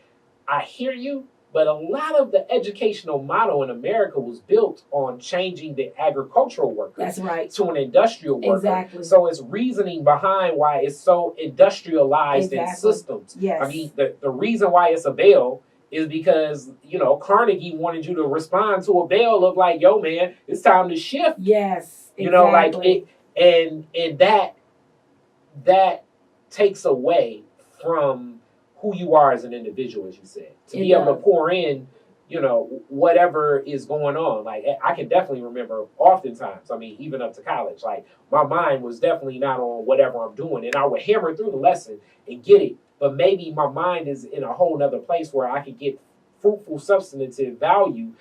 I hear you, but a lot of the educational model in America was built on changing the agricultural worker to an industrial worker. Exactly. So it's reasoning behind why it's so industrialized in systems. Yes. I mean, the reason why it's a bell is because, you know, Carnegie wanted you to respond to a bell of like, yo, man, it's time to shift. Yes. You know, like it, and that takes away from who you are as an individual, as you said, to be able to pour in, you know, whatever is going on. Like, I can definitely remember oftentimes, I mean, even up to college, like my mind was definitely not on whatever I'm doing, and I would hammer through the lesson and get it. But maybe my mind is in a whole nother place where I could get fruitful, substantive value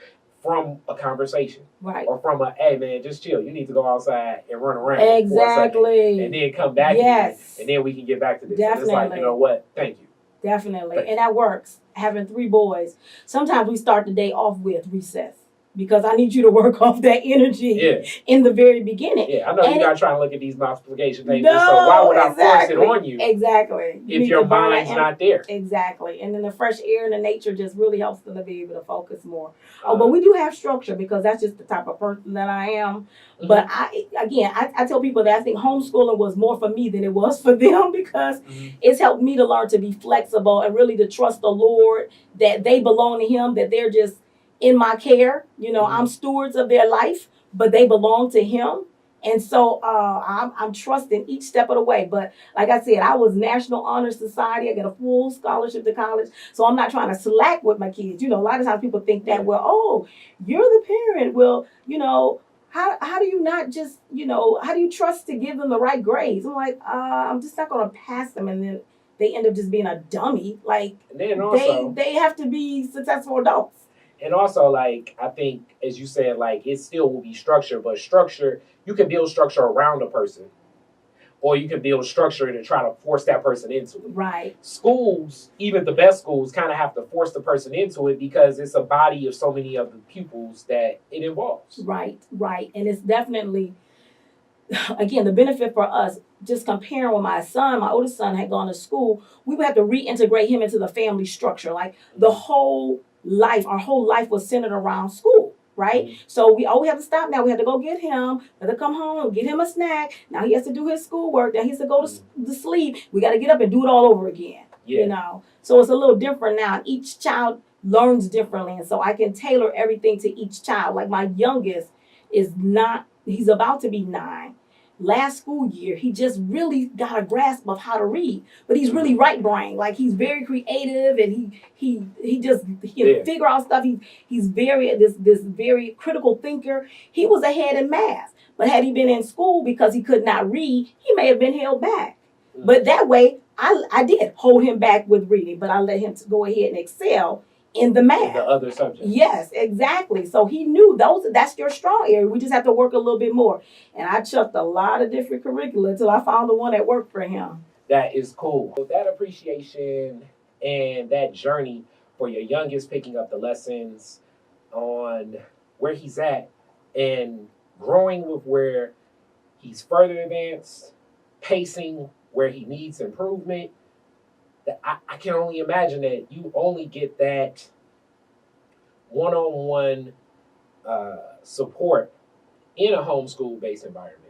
from a conversation. Right. Or from a, hey man, just chill. You need to go outside and run around. Exactly. And then come back again, and then we can get back to this. Definitely. And it's like, you know what? Thank you. Definitely. And that works. Having 3 boys. Sometimes we start the day off with recess, because I need you to work off that energy in the very beginning. Yeah, I know you're not trying to look at these multiplication tables, so why would I force it on you? Exactly. If your mind's not there. Exactly. And then the fresh air and the nature just really helps them to be able to focus more. But we do have structure, because that's just the type of person that I am. Mm-hmm. But I tell people that I think homeschooling was more for me than it was for them, because it's helped me to learn to be flexible and really to trust the Lord, that they belong to Him, that they're just in my care. You know, I'm stewards of their life, but they belong to Him. And so I'm trusting each step of the way. But like I said, I was National Honor Society. I got a full scholarship to college. So I'm not trying to slack with my kids. You know, a lot of times people think that, well, oh, you're the parent. Well, you know, how do you not just, you know, how do you trust to give them the right grades? I'm like, I'm just not going to pass them. And then they end up just being a dummy. Like, and then also, they have to be successful adults. And also, like, I think, as you said, like, it still will be structure, but structure, you can build structure around a person, or you can build structure to try to force that person into it. Right. Schools, even the best schools, kind of have to force the person into it, because it's a body of so many of the pupils that it involves. Right, right. And it's definitely, again, the benefit for us, just comparing with my son, my oldest son had gone to school, we would have to reintegrate him into the family structure. Like, the whole life, our whole life was centered around school, right? Mm-hmm. So we have to stop now. We have to go get him, have to come home, get him a snack. Now he has to do his schoolwork. Now he has to go to sleep. We got to get up and do it all over again, you know? So it's a little different now. Each child learns differently. And so I can tailor everything to each child. Like, my youngest he's about to be 9. Last school year, he just really got a grasp of how to read, but he's really right brain. Like, he's very creative, and he can figure out stuff. He's very this very critical thinker. He was ahead in math, but had he been in school because he could not read, he may have been held back. But that way, I did hold him back with reading, but I let him go ahead and excel in the math. The other subjects. Yes, exactly. So he knew that's your strong area. We just have to work a little bit more. And I chucked a lot of different curricula until I found the one that worked for him. That is cool. So that appreciation and that journey for your youngest, picking up the lessons on where he's at and growing with where he's further advanced, pacing where he needs improvement. That I can only imagine that you only get that one-on-one support in a homeschool-based environment.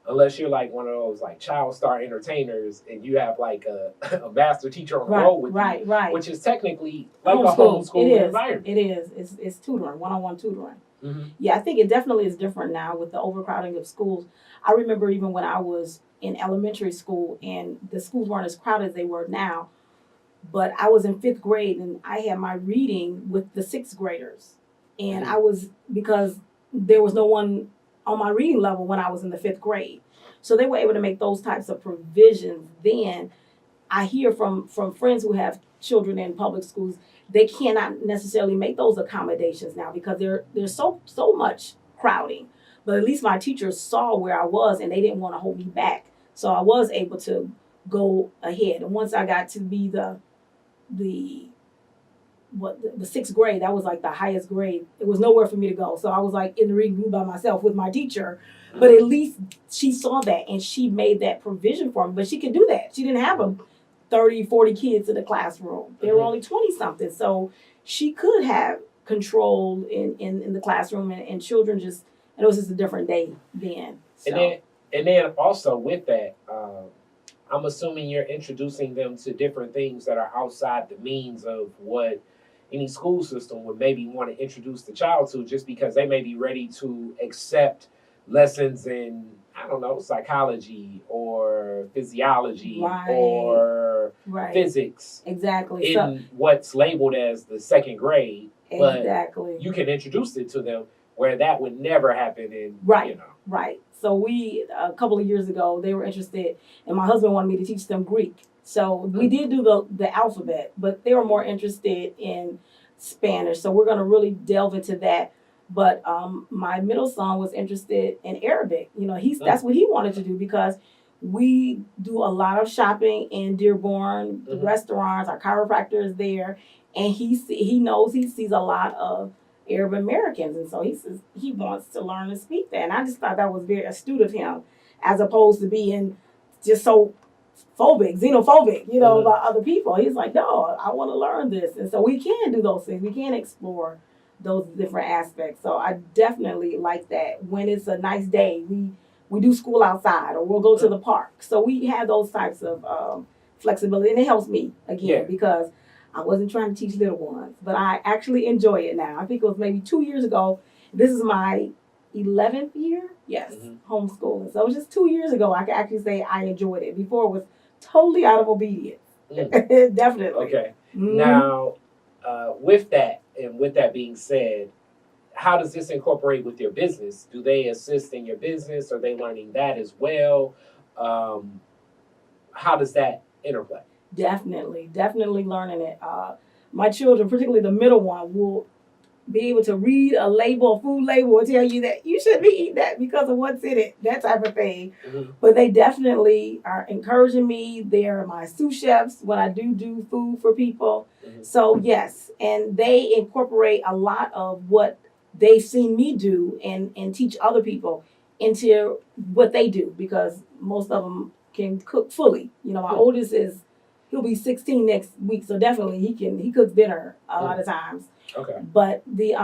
Unless you're like one of those like child star entertainers and you have like a master teacher on the road with you, which is technically like a homeschool environment. It is. It's tutoring, one-on-one tutoring. Mm-hmm. Yeah, I think it definitely is different now with the overcrowding of schools. I remember even when I was in elementary school and the schools weren't as crowded as they were now, but I was in 5th grade and I had my reading with the 6th graders. And I was, because there was no one on my reading level when I was in the 5th grade. So they were able to make those types of provisions then. I hear from friends who have children in public schools, they cannot necessarily make those accommodations now because there's so much crowding. But at least my teachers saw where I was and they didn't want to hold me back. So I was able to go ahead. And once I got to be the 6th grade, that was like the highest grade. It was nowhere for me to go. So I was like in the reading room by myself with my teacher. But at least she saw that and she made that provision for me. But she could do that. She didn't have 30, 40 kids in the classroom. There were only 20 something. So she could have control in the classroom and children just, and it was just a different day then. So. And then also with that, I'm assuming you're introducing them to different things that are outside the means of what any school system would maybe want to introduce the child to, just because they may be ready to accept lessons in, I don't know, psychology or physiology or physics. Exactly. In what's labeled as the 2nd grade. Exactly. But you can introduce it to them where that would never happen in, you know. Right. So we, a couple of years ago, they were interested, and my husband wanted me to teach them Greek. So we did do the alphabet, but they were more interested in Spanish. So we're going to really delve into that. But my middle son was interested in Arabic. You know, that's what he wanted to do because we do a lot of shopping in Dearborn, the restaurants, our chiropractor is there, and he sees a lot of Arab Americans, and so he says he wants to learn to speak that. And I just thought that was very astute of him, as opposed to being just so xenophobic, you know, about other people. He's like, no, I want to learn this. And so we can do those things. We can explore those different aspects. So I definitely like that. When it's a nice day, we do school outside or we'll go to the park. So we have those types of flexibility, and it helps me again because I wasn't trying to teach little ones, but I actually enjoy it now. I think it was maybe 2 years ago. This is my 11th year. Yes, homeschooling. So it was just 2 years ago. I can actually say I enjoyed it. Before it was totally out of obedience. Definitely. Okay. Now, with that, and with that being said, how does this incorporate with your business? Do they assist in your business? Are they learning that as well? How does that interplay? Definitely learning it. My children, particularly the middle one, will be able to read a label, a food label, and tell you that you shouldn't be eating that because of what's in it, that type of thing. But they definitely are encouraging me. They're my sous chefs when I do food for people. So yes, and they incorporate a lot of what they've seen me do and teach other people into what they do, because most of them can cook fully. You know, my oldest he'll be 16 next week, so definitely he cooks dinner a lot of times. Okay. But the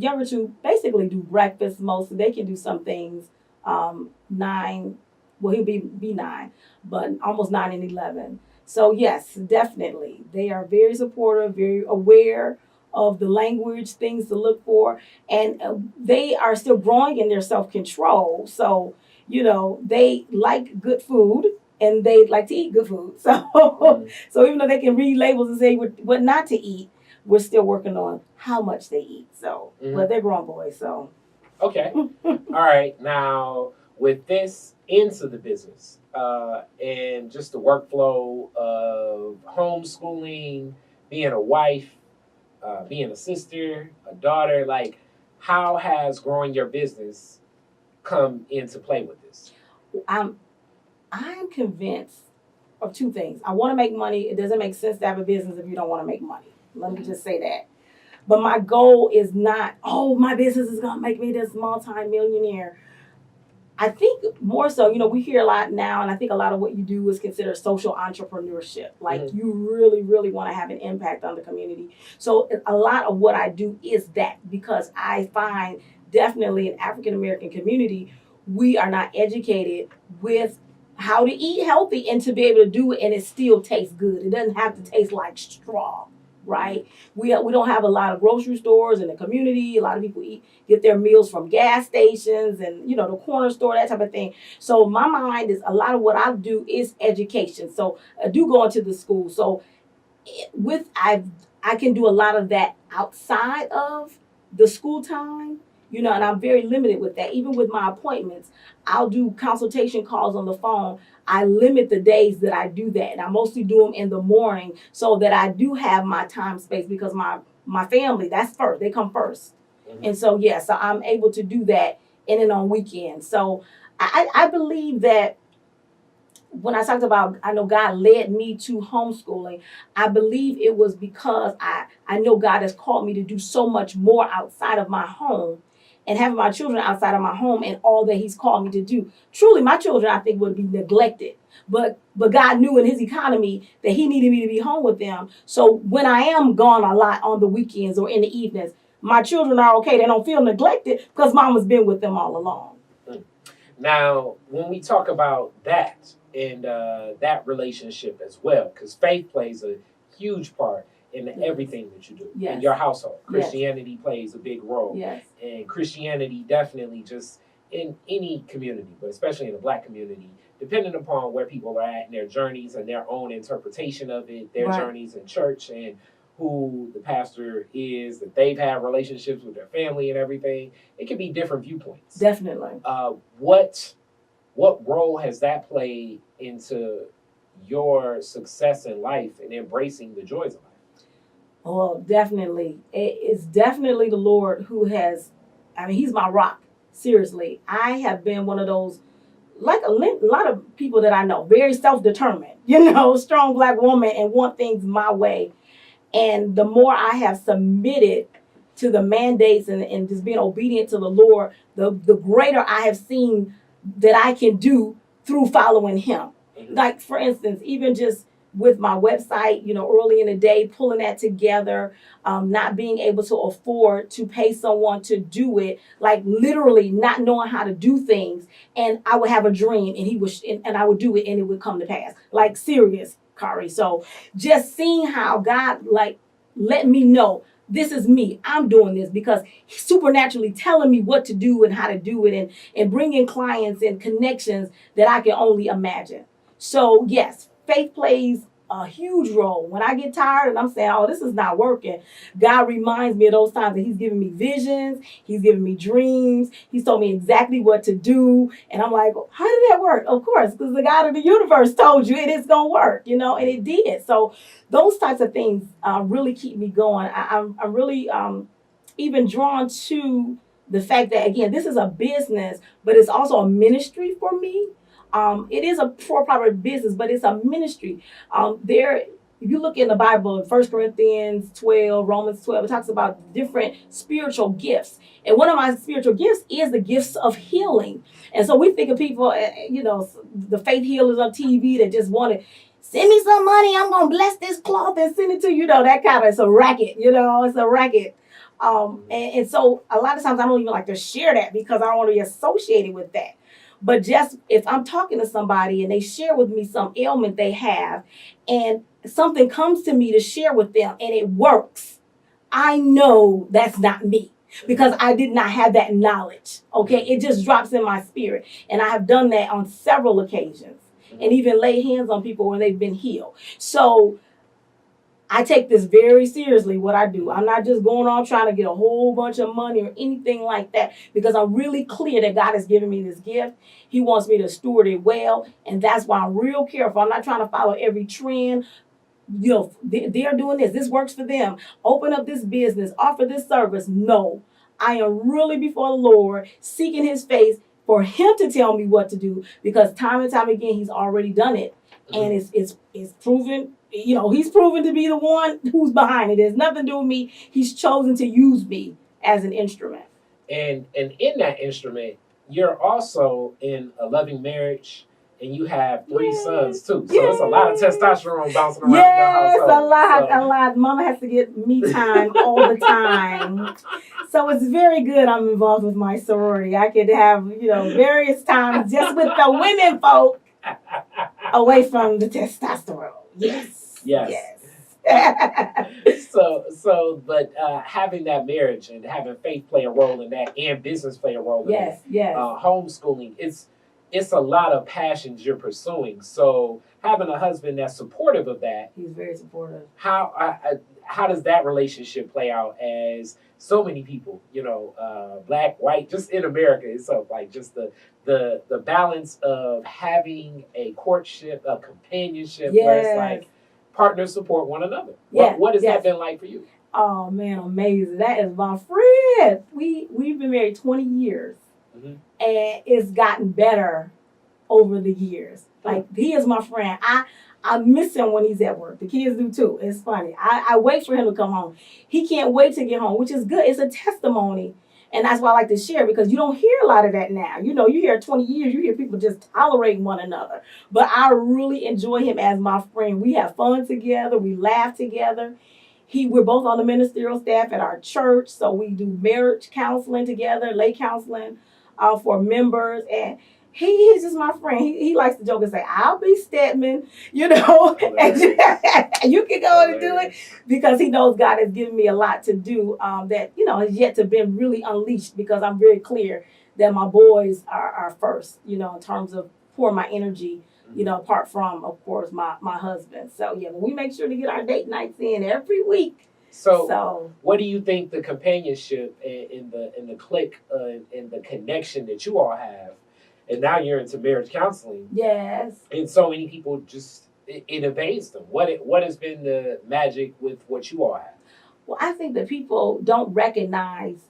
younger two basically do breakfast mostly. They can do some things 9. Well, he'll be 9, but almost 9 and 11. So yes, definitely they are very supportive, very aware of the language, things to look for, and they are still growing in their self-control. So you know they like good food. And they like to eat good food. So so even though they can read labels and say what not to eat, we're still working on how much they eat. So, but they're grown boys, so. Okay. All right. Now, with this into the business and just the workflow of homeschooling, being a wife, being a sister, a daughter, like how has growing your business come into play with this? I'm convinced of two things. I want to make money. It doesn't make sense to have a business if you don't want to make money. Let me just say that. But my goal is not, oh, my business is going to make me this multi-millionaire. I think more so, we hear a lot now, and I think a lot of what you do is considered social entrepreneurship. Like you really, really want to have an impact on the community. So a lot of what I do is that, because I find definitely in African American community, we are not educated with how to eat healthy and to be able to do it and it still tastes good. It doesn't have to taste like straw, right? We don't have a lot of grocery stores in the community. A lot of people get their meals from gas stations and the corner store, that type of thing. So my mind is, a lot of what I do is education. So I do go into the school. So I can do a lot of that outside of the school time. And I'm very limited with that. Even with my appointments, I'll do consultation calls on the phone. I limit the days that I do that. And I mostly do them in the morning so that I do have my time space, because my family, that's first. They come first. And so, so I'm able to do that in and on weekends. So I believe that when I talked about, I know God led me to homeschooling, I believe it was because I know God has called me to do so much more outside of my home, and having my children outside of my home and all that he's called me to do. Truly, my children, I think, would be neglected. But God knew in his economy that he needed me to be home with them. So when I am gone a lot on the weekends or in the evenings, my children are okay. They don't feel neglected because mama's been with them all along. Now, when we talk about that and that relationship as well, because faith plays a huge part in everything that you do in your household. Christianity plays a big role. And Christianity definitely, just in any community, but especially in the Black community, depending upon where people are at in their journeys and their own interpretation of it, their journeys in church and who the pastor is, that they've had relationships with their family and everything, it can be different viewpoints. Definitely. What role has that played into your success in life and embracing the joys of life? Oh, definitely. It's definitely the Lord who has, he's my rock. Seriously. I have been one of those, like a lot of people that I know, very self-determined, strong Black woman, and want things my way. And the more I have submitted to the mandates and just being obedient to the Lord, the greater I have seen that I can do through following him. Like, for instance, even just with my website, early in the day, pulling that together, not being able to afford to pay someone to do it, like literally not knowing how to do things. And I would have a dream and I would do it and it would come to pass. Like, serious, Kari. So just seeing how God let me know, this is me. I'm doing this because he's supernaturally telling me what to do and how to do it, and bringing clients and connections that I can only imagine. So yes, faith plays a huge role. When I get tired and I'm saying, oh, this is not working, God reminds me of those times that he's giving me visions, he's giving me dreams, he's told me exactly what to do. And I'm like, how did that work? Of course, because the God of the universe told you it is going to work, and it did. So those types of things really keep me going. I'm really even drawn to the fact that, again, this is a business, but it's also a ministry for me. It is a for-profit business, but it's a ministry. If you look in the Bible, 1 Corinthians 12, Romans 12, it talks about different spiritual gifts. And one of my spiritual gifts is the gifts of healing. And so we think of people, the faith healers on TV that just want to send me some money, I'm going to bless this cloth and send it to you. That kind of, it's a racket, it's a racket. And so a lot of times I don't even like to share that because I don't want to be associated with that. But just if I'm talking to somebody and they share with me some ailment they have and something comes to me to share with them and it works, I know that's not me because I did not have that knowledge. Okay, it just drops in my spirit. And I have done that on several occasions and even laid hands on people when they've been healed. So I take this very seriously, what I do. I'm not just going on trying to get a whole bunch of money or anything like that, because I'm really clear that God has given me this gift. He wants me to steward it well. And that's why I'm real careful. I'm not trying to follow every trend. they're doing this. This works for them. Open up this business, offer this service. No, I am really before the Lord, seeking his face for him to tell me what to do, because time and time again, he's already done it. And it's proven, he's proven to be the one who's behind it. There's nothing to do with me. He's chosen to use me as an instrument. And in that instrument, you're also in a loving marriage, and you have 3 sons too. So it's a lot of testosterone bouncing around your household. Yes, a lot. Mama has to get me time all the time. So it's very good I'm involved with my sorority. I could have, various times just with the women folk away from the testosterone. Yes. But having that marriage and having faith play a role in that, and business play a role in that. Homeschooling, it's a lot of passions you're pursuing. So having a husband that's supportive of that. He's very supportive. How does that relationship play out, as so many people, black, white, just in America itself, like just the balance of having a courtship, a companionship, where it's like partners support one another. What has that been like for you? Oh man, amazing. That is my friend. We've been married 20 years. Mm-hmm. And it's gotten better over the years. Like, he is my friend. I miss him when he's at work. The kids do too. It's funny. I wait for him to come home. He can't wait to get home, which is good. It's a testimony. And that's why I like to share, because you don't hear a lot of that now. You know, 20 years, you hear people just tolerating one another. But I really enjoy him as my friend. We have fun together. We laugh together. We're both on the ministerial staff at our church. So we do marriage counseling together, lay counseling for members. And he's just my friend. He likes to joke and say, I'll be Stedman, you know, and you can go and do it, because he knows God has given me a lot to do that, you know, has yet to been really unleashed, because I'm very clear that my boys are first, you know, in terms of pour my energy, you know, apart from, of course, my husband. So, yeah, we make sure to get our date nights in every week. So what do you think the companionship and the clique and the connection that you all have? And now you're into marriage counseling. Yes. And so many people just, it evades them. What has been the magic with what you all have? Well, I think that people don't recognize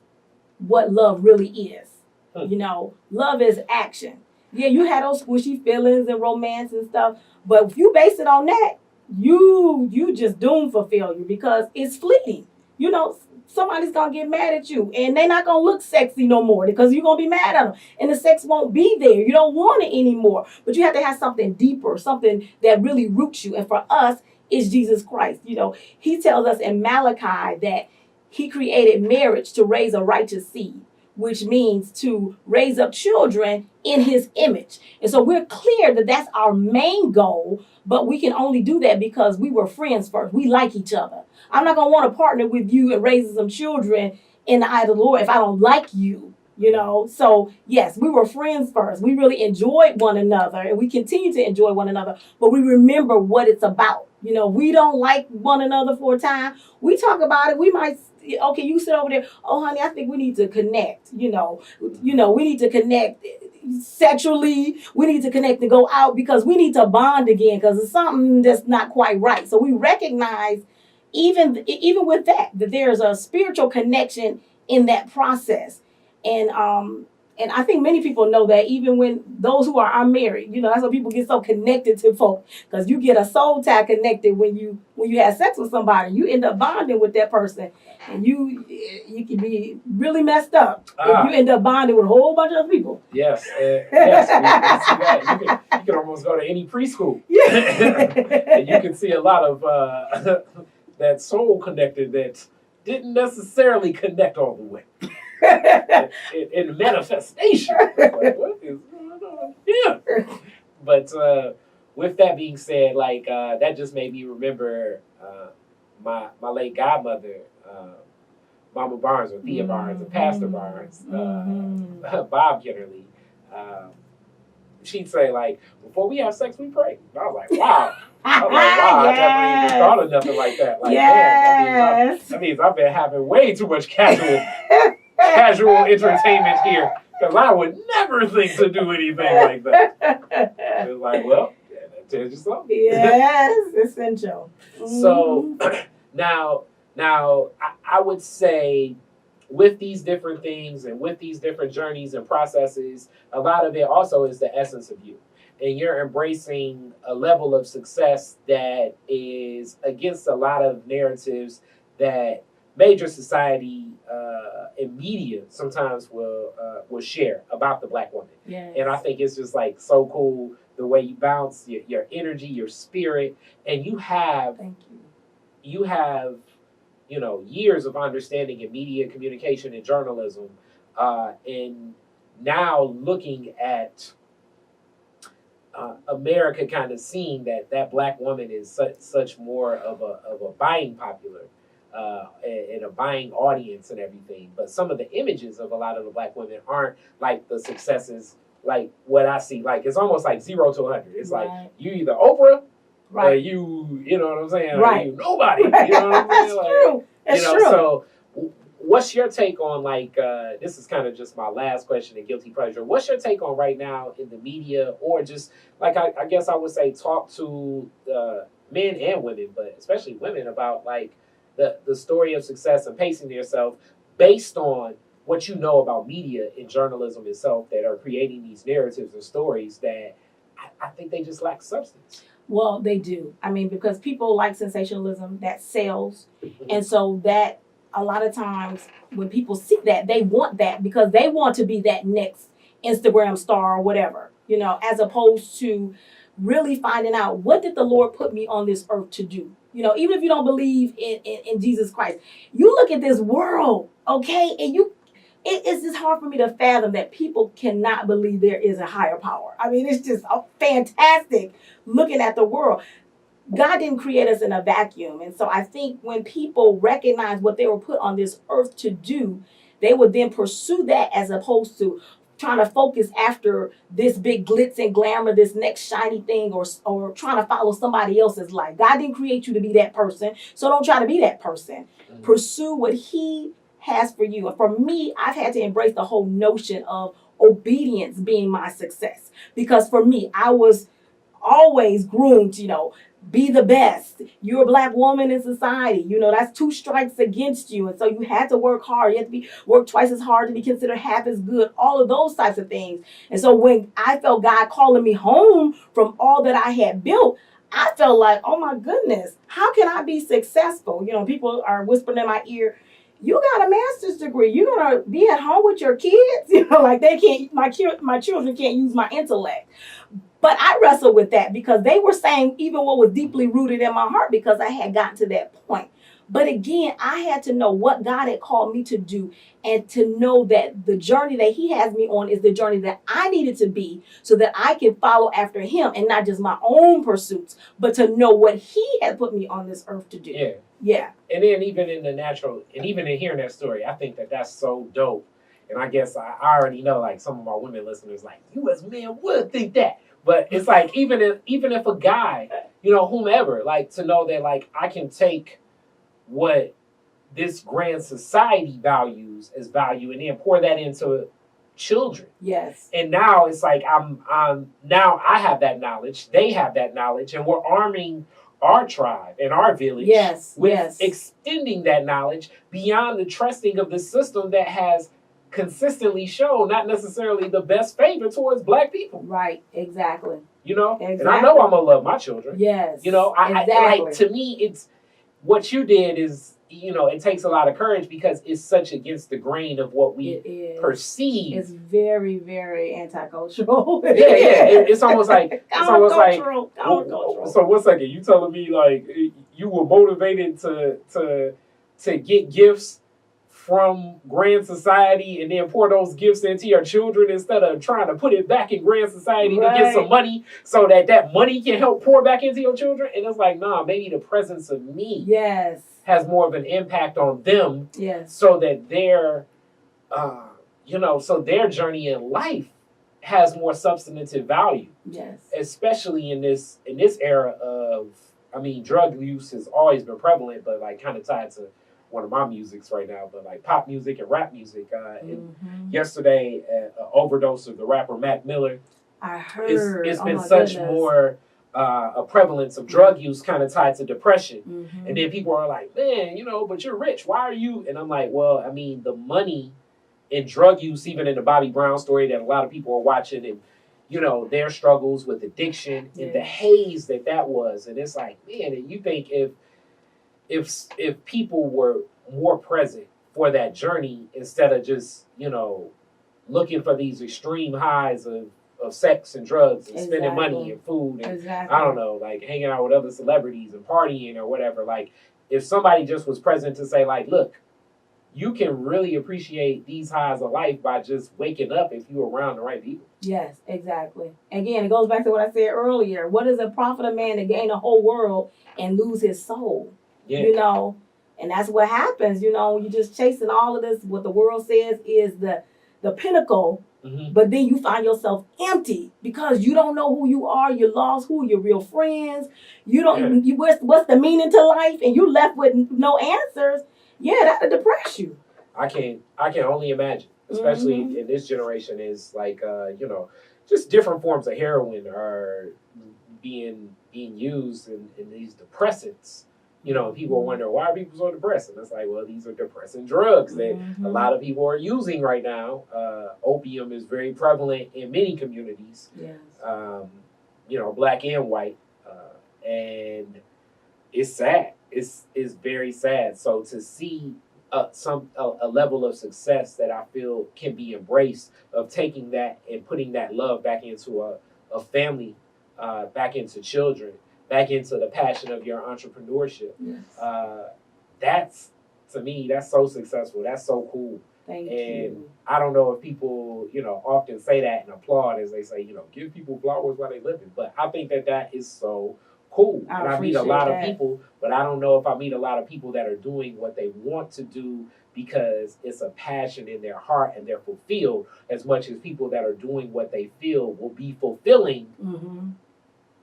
what love really is. You know, love is action. Yeah, you had those squishy feelings and romance and stuff, but if you base it on that, you just doomed for failure, because it's fleeting. You know, somebody's gonna get mad at you, and they're not gonna look sexy no more, because you're gonna be mad at them, and the sex won't be there. You don't want it anymore. But you have to have something deeper, something that really roots you. And for us, it's Jesus Christ. You know, he tells us in Malachi that he created marriage to raise a righteous seed, which means to raise up children in his image. And so we're clear that that's our main goal, but we can only do that because we were friends first. We like each other. I'm not going to want to partner with you and raise some children in the eye of the Lord if I don't like you, you know? So yes, we were friends first. We really enjoyed one another, and we continue to enjoy one another, but we remember what it's about. You know, we don't like one another for a time. We talk about it. We might, okay, you sit over there. Oh, honey, I think we need to connect. You know, we need to connect sexually. We need to connect and go out, because we need to bond again, because it's something that's not quite right. So we recognize even with that there's a spiritual connection in that process. And I think many people know that, even when those who are unmarried, you know, that's why people get so connected to folk, because you get a soul tie connected when you have sex with somebody. You end up bonding with that person, and you can be really messed up if you end up bonding with a whole bunch of people. Yes, yes, we see that. You can almost go to any preschool, and you can see a lot of that soul connected that didn't necessarily connect all the way. in manifestation. Like, what is going on? Yeah. But with that being said, like that just made me remember my late godmother, Mama Barnes, or Thea Barnes, or Pastor Barnes, Bob Kennerly. She'd say, like, before we have sex, we pray. And I was like, wow. I never even thought of nothing like that. Like, man, that means I've been having way too much casual entertainment here, because I would never think to do anything like that. It was like, well, Tell you something. Yes, essential. So now I would say with these different things and with these different journeys and processes, a lot of it also is the essence of you. And you're embracing a level of success that is against a lot of narratives that major society and media sometimes will share about the Black woman. Yes. And I think it's just like so cool the way you bounce, your energy, your spirit, and you have Thank you. you have, you know, years of understanding in media, communication, and journalism, and now looking at America kind of seeing that Black woman is such more of a buying popular and a buying audience and everything. But some of the images of a lot of the Black women aren't like the successes like what I see. Like it's almost like 0 to 100. It's Right. like you either Oprah. Right. You know what I'm saying? Right. Or you nobody. Right. You know what I'm saying? That's Like, true. That's you know, true. so what's your take on like this is kind of just my last question in guilty pleasure. What's your take on right now in the media, or just like I guess I would say talk to men and women, but especially women, about like the story of success and pacing yourself based on what you know about media and journalism itself that are creating these narratives and stories that I think they just lack substance. Well, they do. I mean, because people like sensationalism, that sells. And so that a lot of times when people see that, they want that because they want to be that next Instagram star or whatever, you know, as opposed to really finding out what did the Lord put me on this earth to do. You know, even if you don't believe in Jesus Christ, you look at this world, okay, and it's just hard for me to fathom that people cannot believe there is a higher power. I mean, it's just fantastic looking at the world. God didn't create us in a vacuum. And so I think when people recognize what they were put on this earth to do, they would then pursue that as opposed to trying to focus after this big glitz and glamour, this next shiny thing, or trying to follow somebody else's life. God didn't create you to be that person, so don't try to be that person. Mm-hmm. Pursue what He has for you. And for me, I've had to embrace the whole notion of obedience being my success. Because for me, I was always groomed, you know, be the best. You're a Black woman in society. You know, that's 2 strikes against you. And so you had to work hard. You had to work twice as hard to be considered half as good. All of those types of things. And so when I felt God calling me home from all that I had built, I felt like, oh my goodness, how can I be successful? You know, people are whispering in my ear, you got a master's degree. You're going to be at home with your kids. You know, like they can't, my children can't use my intellect. But I wrestled with that because they were saying even what was deeply rooted in my heart because I had gotten to that point. But again, I had to know what God had called me to do and to know that the journey that He has me on is the journey that I needed to be so that I can follow after Him and not just my own pursuits, but to know what He had put me on this earth to do. Yeah. Yeah. And then even in the natural, and even in hearing that story, I think that's so dope. And I guess I already know, like, some of my women listeners, like, you as men would think that. But it's like, even if a guy, you know, whomever, like, to know that, like, I can take what this grand society values as value and then pour that into children. Yes. And now it's like now I have that knowledge, they have that knowledge, and we're arming our tribe and our village with extending that knowledge beyond the trusting of the system that has consistently shown not necessarily the best favor towards Black people. Right, exactly. You know? Exactly. And I know I'm gonna love my children. Yes. You know, exactly. I like, to me, it's what you did is, you know, it takes a lot of courage because it's such against the grain of what we perceive. It's very, very anti-cultural. Yeah. It's almost like countercultural. So 1 second, you telling me like you were motivated to get gifts from grand society and then pour those gifts into your children instead of trying to put it back in grand society to get some money so that money can help pour back into your children? And it's like, nah, maybe the presence of me has more of an impact on them so that their so their journey in life has more substantive value. Yes. Especially in this era of, I mean, drug use has always been prevalent, but like kind of tied to one of my musics right now, but like pop music and rap music. And yesterday, an overdose of the rapper Mac Miller. I heard. It's been such more a prevalence of drug use kind of tied to depression. Mm-hmm. And then people are like, man, but you're rich. Why are you? And I'm like, well, I mean, the money in drug use, even in the Bobby Brown story that a lot of people are watching, and their struggles with addiction and the haze that was. And it's like, man, and you think if people were more present for that journey instead of just, looking for these extreme highs of sex and drugs and spending money and food and I don't know, like hanging out with other celebrities and partying or whatever. Like, if somebody just was present to say, like, look, you can really appreciate these highs of life by just waking up if you're around the right people. Yes, exactly. Again, it goes back to what I said earlier. What is a profit of man to gain the whole world and lose his soul? Yeah. And that's what happens. You're just chasing all of this. What the world says is the pinnacle. Mm-hmm. But then you find yourself empty because you don't know who you are. You lost who your real friends. You don't. Yeah. What's the meaning to life? And you're left with no answers. Yeah, that'll depress you. I can only imagine, especially in this generation, is like just different forms of heroin are being used in these depressants. People wonder, why are people so depressed? And it's like, well, these are depressing drugs that a lot of people are using right now. Opium is very prevalent in many communities. Yes. Black and white, and it's sad. It's very sad. So to see a level of success that I feel can be embraced, of taking that and putting that love back into a family, back into children, back into the passion of your entrepreneurship. Yes. That's, to me, that's so successful. That's so cool. Thank and you. I don't know if people, often say that and applaud as they say, give people flowers while they living. But I think that is so cool. And I meet a lot of people, but I don't know if I meet a lot of people that are doing what they want to do because it's a passion in their heart and they're fulfilled, as much as people that are doing what they feel will be fulfilling. Mm-hmm.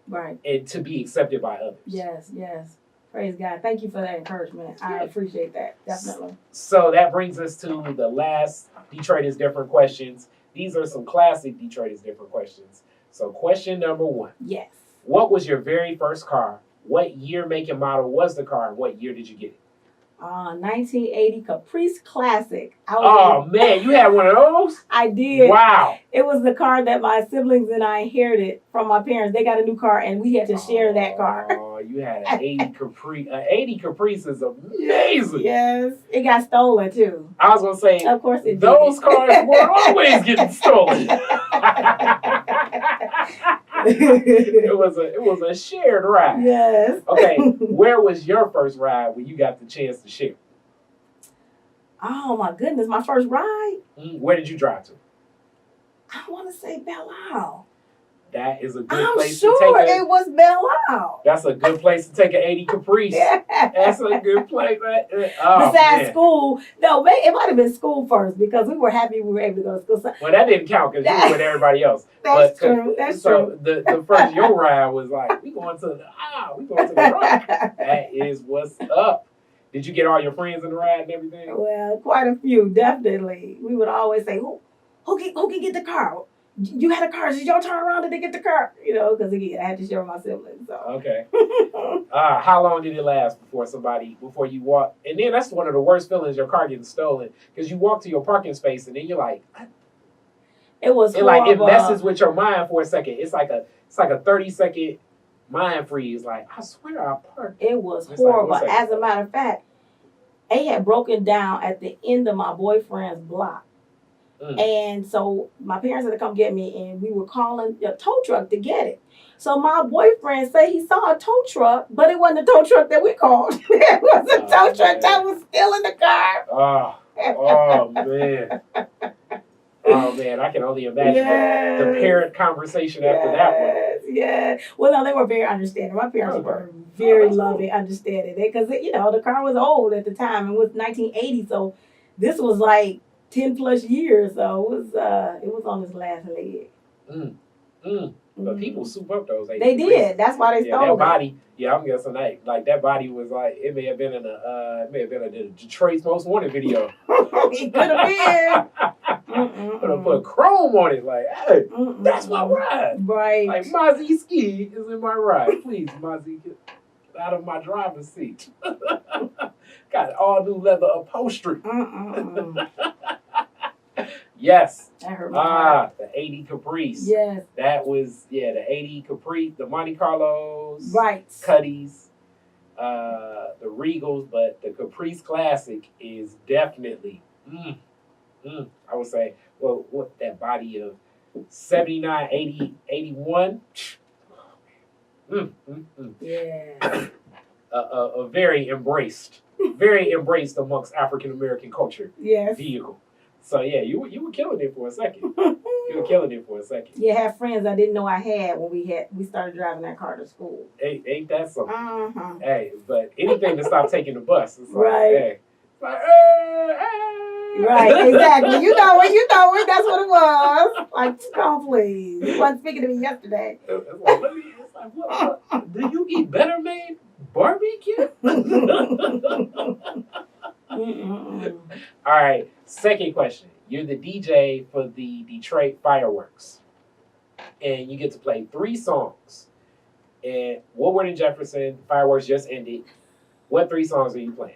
Right. And to be accepted by others. Yes. Praise God. Thank you for that encouragement. I appreciate that. Definitely. So that brings us to the last Detroit is Different questions. These are some classic Detroit is Different questions. So question number 1. Yes. What was your very first car? What year, make, and model was the car? And what year did you get it? 1980 Caprice Classic. Man, you had one of those? I did. Wow. It was the car that my siblings and I inherited from my parents. They got a new car and we had to share that car. Oh, you had an 80 Caprice. 80 Caprice is amazing. Yes. It got stolen too. I was going to say, of course it those did. cars were always getting stolen. It was a shared ride. Yes. Okay, where was your first ride when you got the chance to share? Oh my goodness, my first ride? Where did you drive to? I want to say Belle Isle. That is a good I'm place sure to take it was Belle Isle. That's a good place to take an 80 Caprice. Yeah. That's a good place. Besides school, no, it might have been school first because we were happy we were able to go to school. Well, that didn't count because you were with everybody else. That's true. That's true. The first your ride was like, we going to the rock. That is what's up. Did you get all your friends in the ride and everything? Well, quite a few, definitely. We would always say, who can get the car? You had a car. Did y'all turn around? Did they get the car? Because again, I had to share with my siblings. So. Okay. How long did it last before you walk? And then that's one of the worst feelings, your car getting stolen, because you walk to your parking space and then you're like, it was horrible. It messes with your mind for a second. It's like a 30-second mind freeze. Like, I swear I parked. It was horrible. As a matter of fact, it had broken down at the end of my boyfriend's block. And so my parents had to come get me, and we were calling a tow truck to get it. So my boyfriend said he saw a tow truck, but it wasn't the tow truck that we called. It was a tow truck that was still in the car. Oh man. Oh man, I can only imagine the parent conversation after that one. Yeah. Well, no, they were very understanding. My parents were very loving, understanding. Because the car was old at the time, and it was 1980, so this was like 10 plus years, so it was on his last leg. But people soup up those 80 They Caprices. did. That's why they Yeah, stole that body. Yeah, I'm guessing that. Like that body was like it may have been in a Detroit's Most Wanted video. It could have been. Could have put chrome on it. Like, hey, that's my ride. Right. Like Mozzie Ski is in my ride. Please, Mozzie, get out of my driver's seat. Got all new leather upholstery. Yes. That hurt my heart. The 80 Caprice. Yes. That was, the 80 Caprice, the Monte Carlos, Right. Cuddies, the Regals, but the Caprice Classic is definitely, I would say, well, what that body of 79, 80, 81. Yeah. A very embraced amongst African American culture Yes. vehicle. So yeah, you were killing it for a second. You were killing it for a second. Yeah, I have friends I didn't know I had when we started driving that car to school. Ain't that something? Uh-huh. Hey, but anything to stop taking the bus. It's like, Right. hey. It's like, hey. Right, exactly. You know it. That's what it was. Like, come please. You wasn't speaking to me yesterday. It's like, what? Do you eat better made barbecue? All right, second question. You're the DJ for the Detroit fireworks. And you get to play 3 songs. And Woodward and Jefferson, fireworks just ended. What 3 songs are you playing?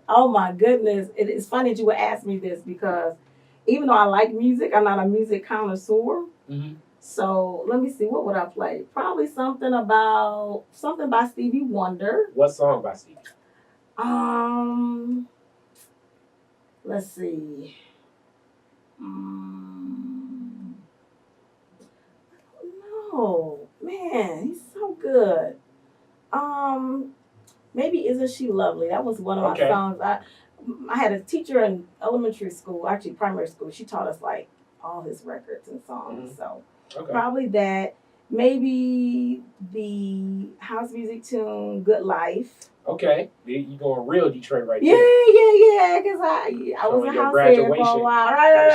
Oh my goodness. It's funny that you would ask me this because even though I like music, I'm not a music connoisseur. Mm-hmm. So let me see, what would I play? Probably something by Stevie Wonder. What song by Stevie? Let's see. No, man, he's so good. Maybe Isn't She Lovely? That was one of my songs. I had a teacher in elementary school, actually primary school. She taught us like all his records and songs. So probably that. Maybe the house music tune "Good Life." Okay, you going real Detroit right Yeah, there. because I Showing was a your house head for a graduation. while.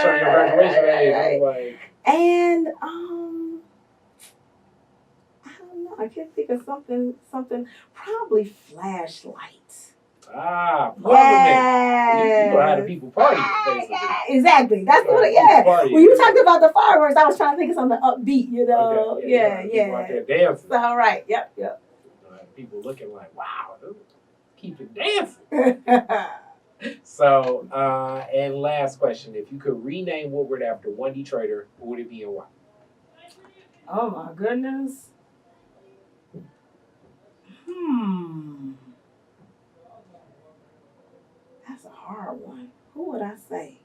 Showing your graduation age. I was like, And I don't know. I can't think of something. Probably Flashlight. Parliament. Yeah. You know how the people party, basically. Exactly. That's what. Yeah. When you talked about the fireworks, I was trying to think of something upbeat. You know. Okay. Yeah. People out there dancing. All right. Yep. People looking like, wow, keep it dancing. So, and last question: if you could rename Woodward after one Detroiter, who would it be and why? Oh my goodness. That's a hard one. Who would I say?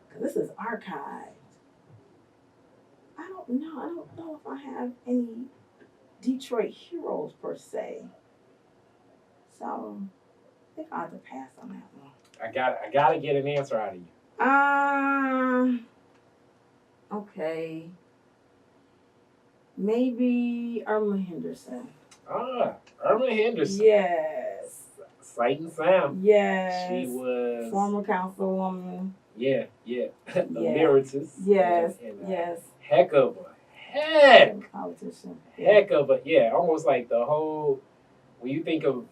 Because this is archived. I don't know if I have any Detroit heroes per se. So I think I'll have to pass on that one. I gotta get an answer out of you. Okay. Maybe Irma Henderson. Irma Henderson. Yes. Sight and sound. Yes. She was former councilwoman. Yeah. Emeritus. Yes. And yes. Heck of politician. a almost like the whole, when you think of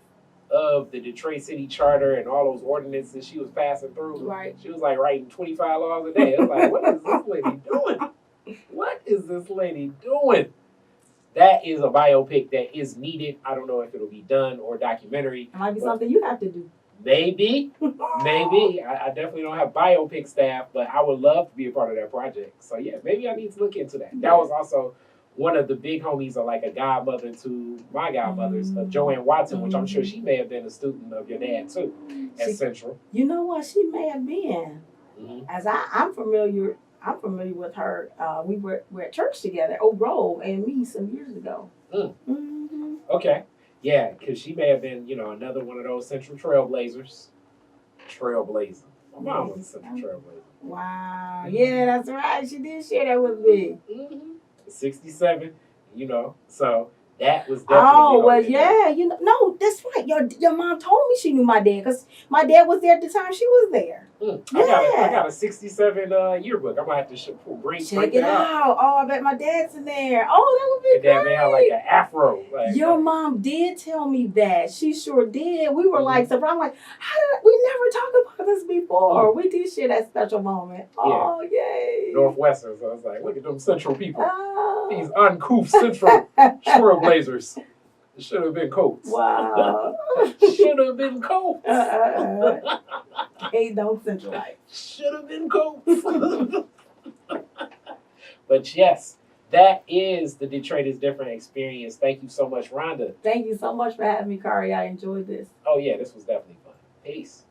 the Detroit City Charter and all those ordinances she was passing through, right? She was like writing 25 laws a day. It's like, what is this lady doing? What is this lady doing? That is a biopic that is needed. I don't know if it'll be done or documentary. It might be something you have to do. Maybe. I definitely don't have biopic staff, but I would love to be a part of that project. So yeah, maybe I need to look into that. That was also one of the big homies, or like a godmother to my godmothers, Joanne Watson, which I'm sure she may have been a student of your dad too at Central. You know what? She may have been. As I'm familiar with her. We were at church together, Oak Grove, and me some years ago. Okay. Yeah, because she may have been, another one of those Central Trailblazers. Trailblazer. My mom was a Central Trailblazer. Wow. Yeah, that's right. She did share that with me. 67, so That was definitely. Oh, well, over there. yeah, no, that's right. Your mom told me she knew my dad because my dad was there at the time she was there. I got a 67 yearbook. I'm gonna have to Check it out. Oh, I bet my dad's in there. Oh, that would be Your great. dad may have like an afro. Like, Your mom did tell me that. She sure did. We were like, surprised. I'm like, we never talked about this before. We did share that special moment. Oh, yay. Northwestern. So I was like, look at them central people. Oh. These uncouth central trailblazers. It should have been coats. Wow. Should have been coats. Hey, don't centralize. Should have been coats. But yes, that is the Detroit is Different experience. Thank you so much, Rhonda. Thank you so much for having me, Kari. I enjoyed this. Oh yeah, this was definitely fun. Peace.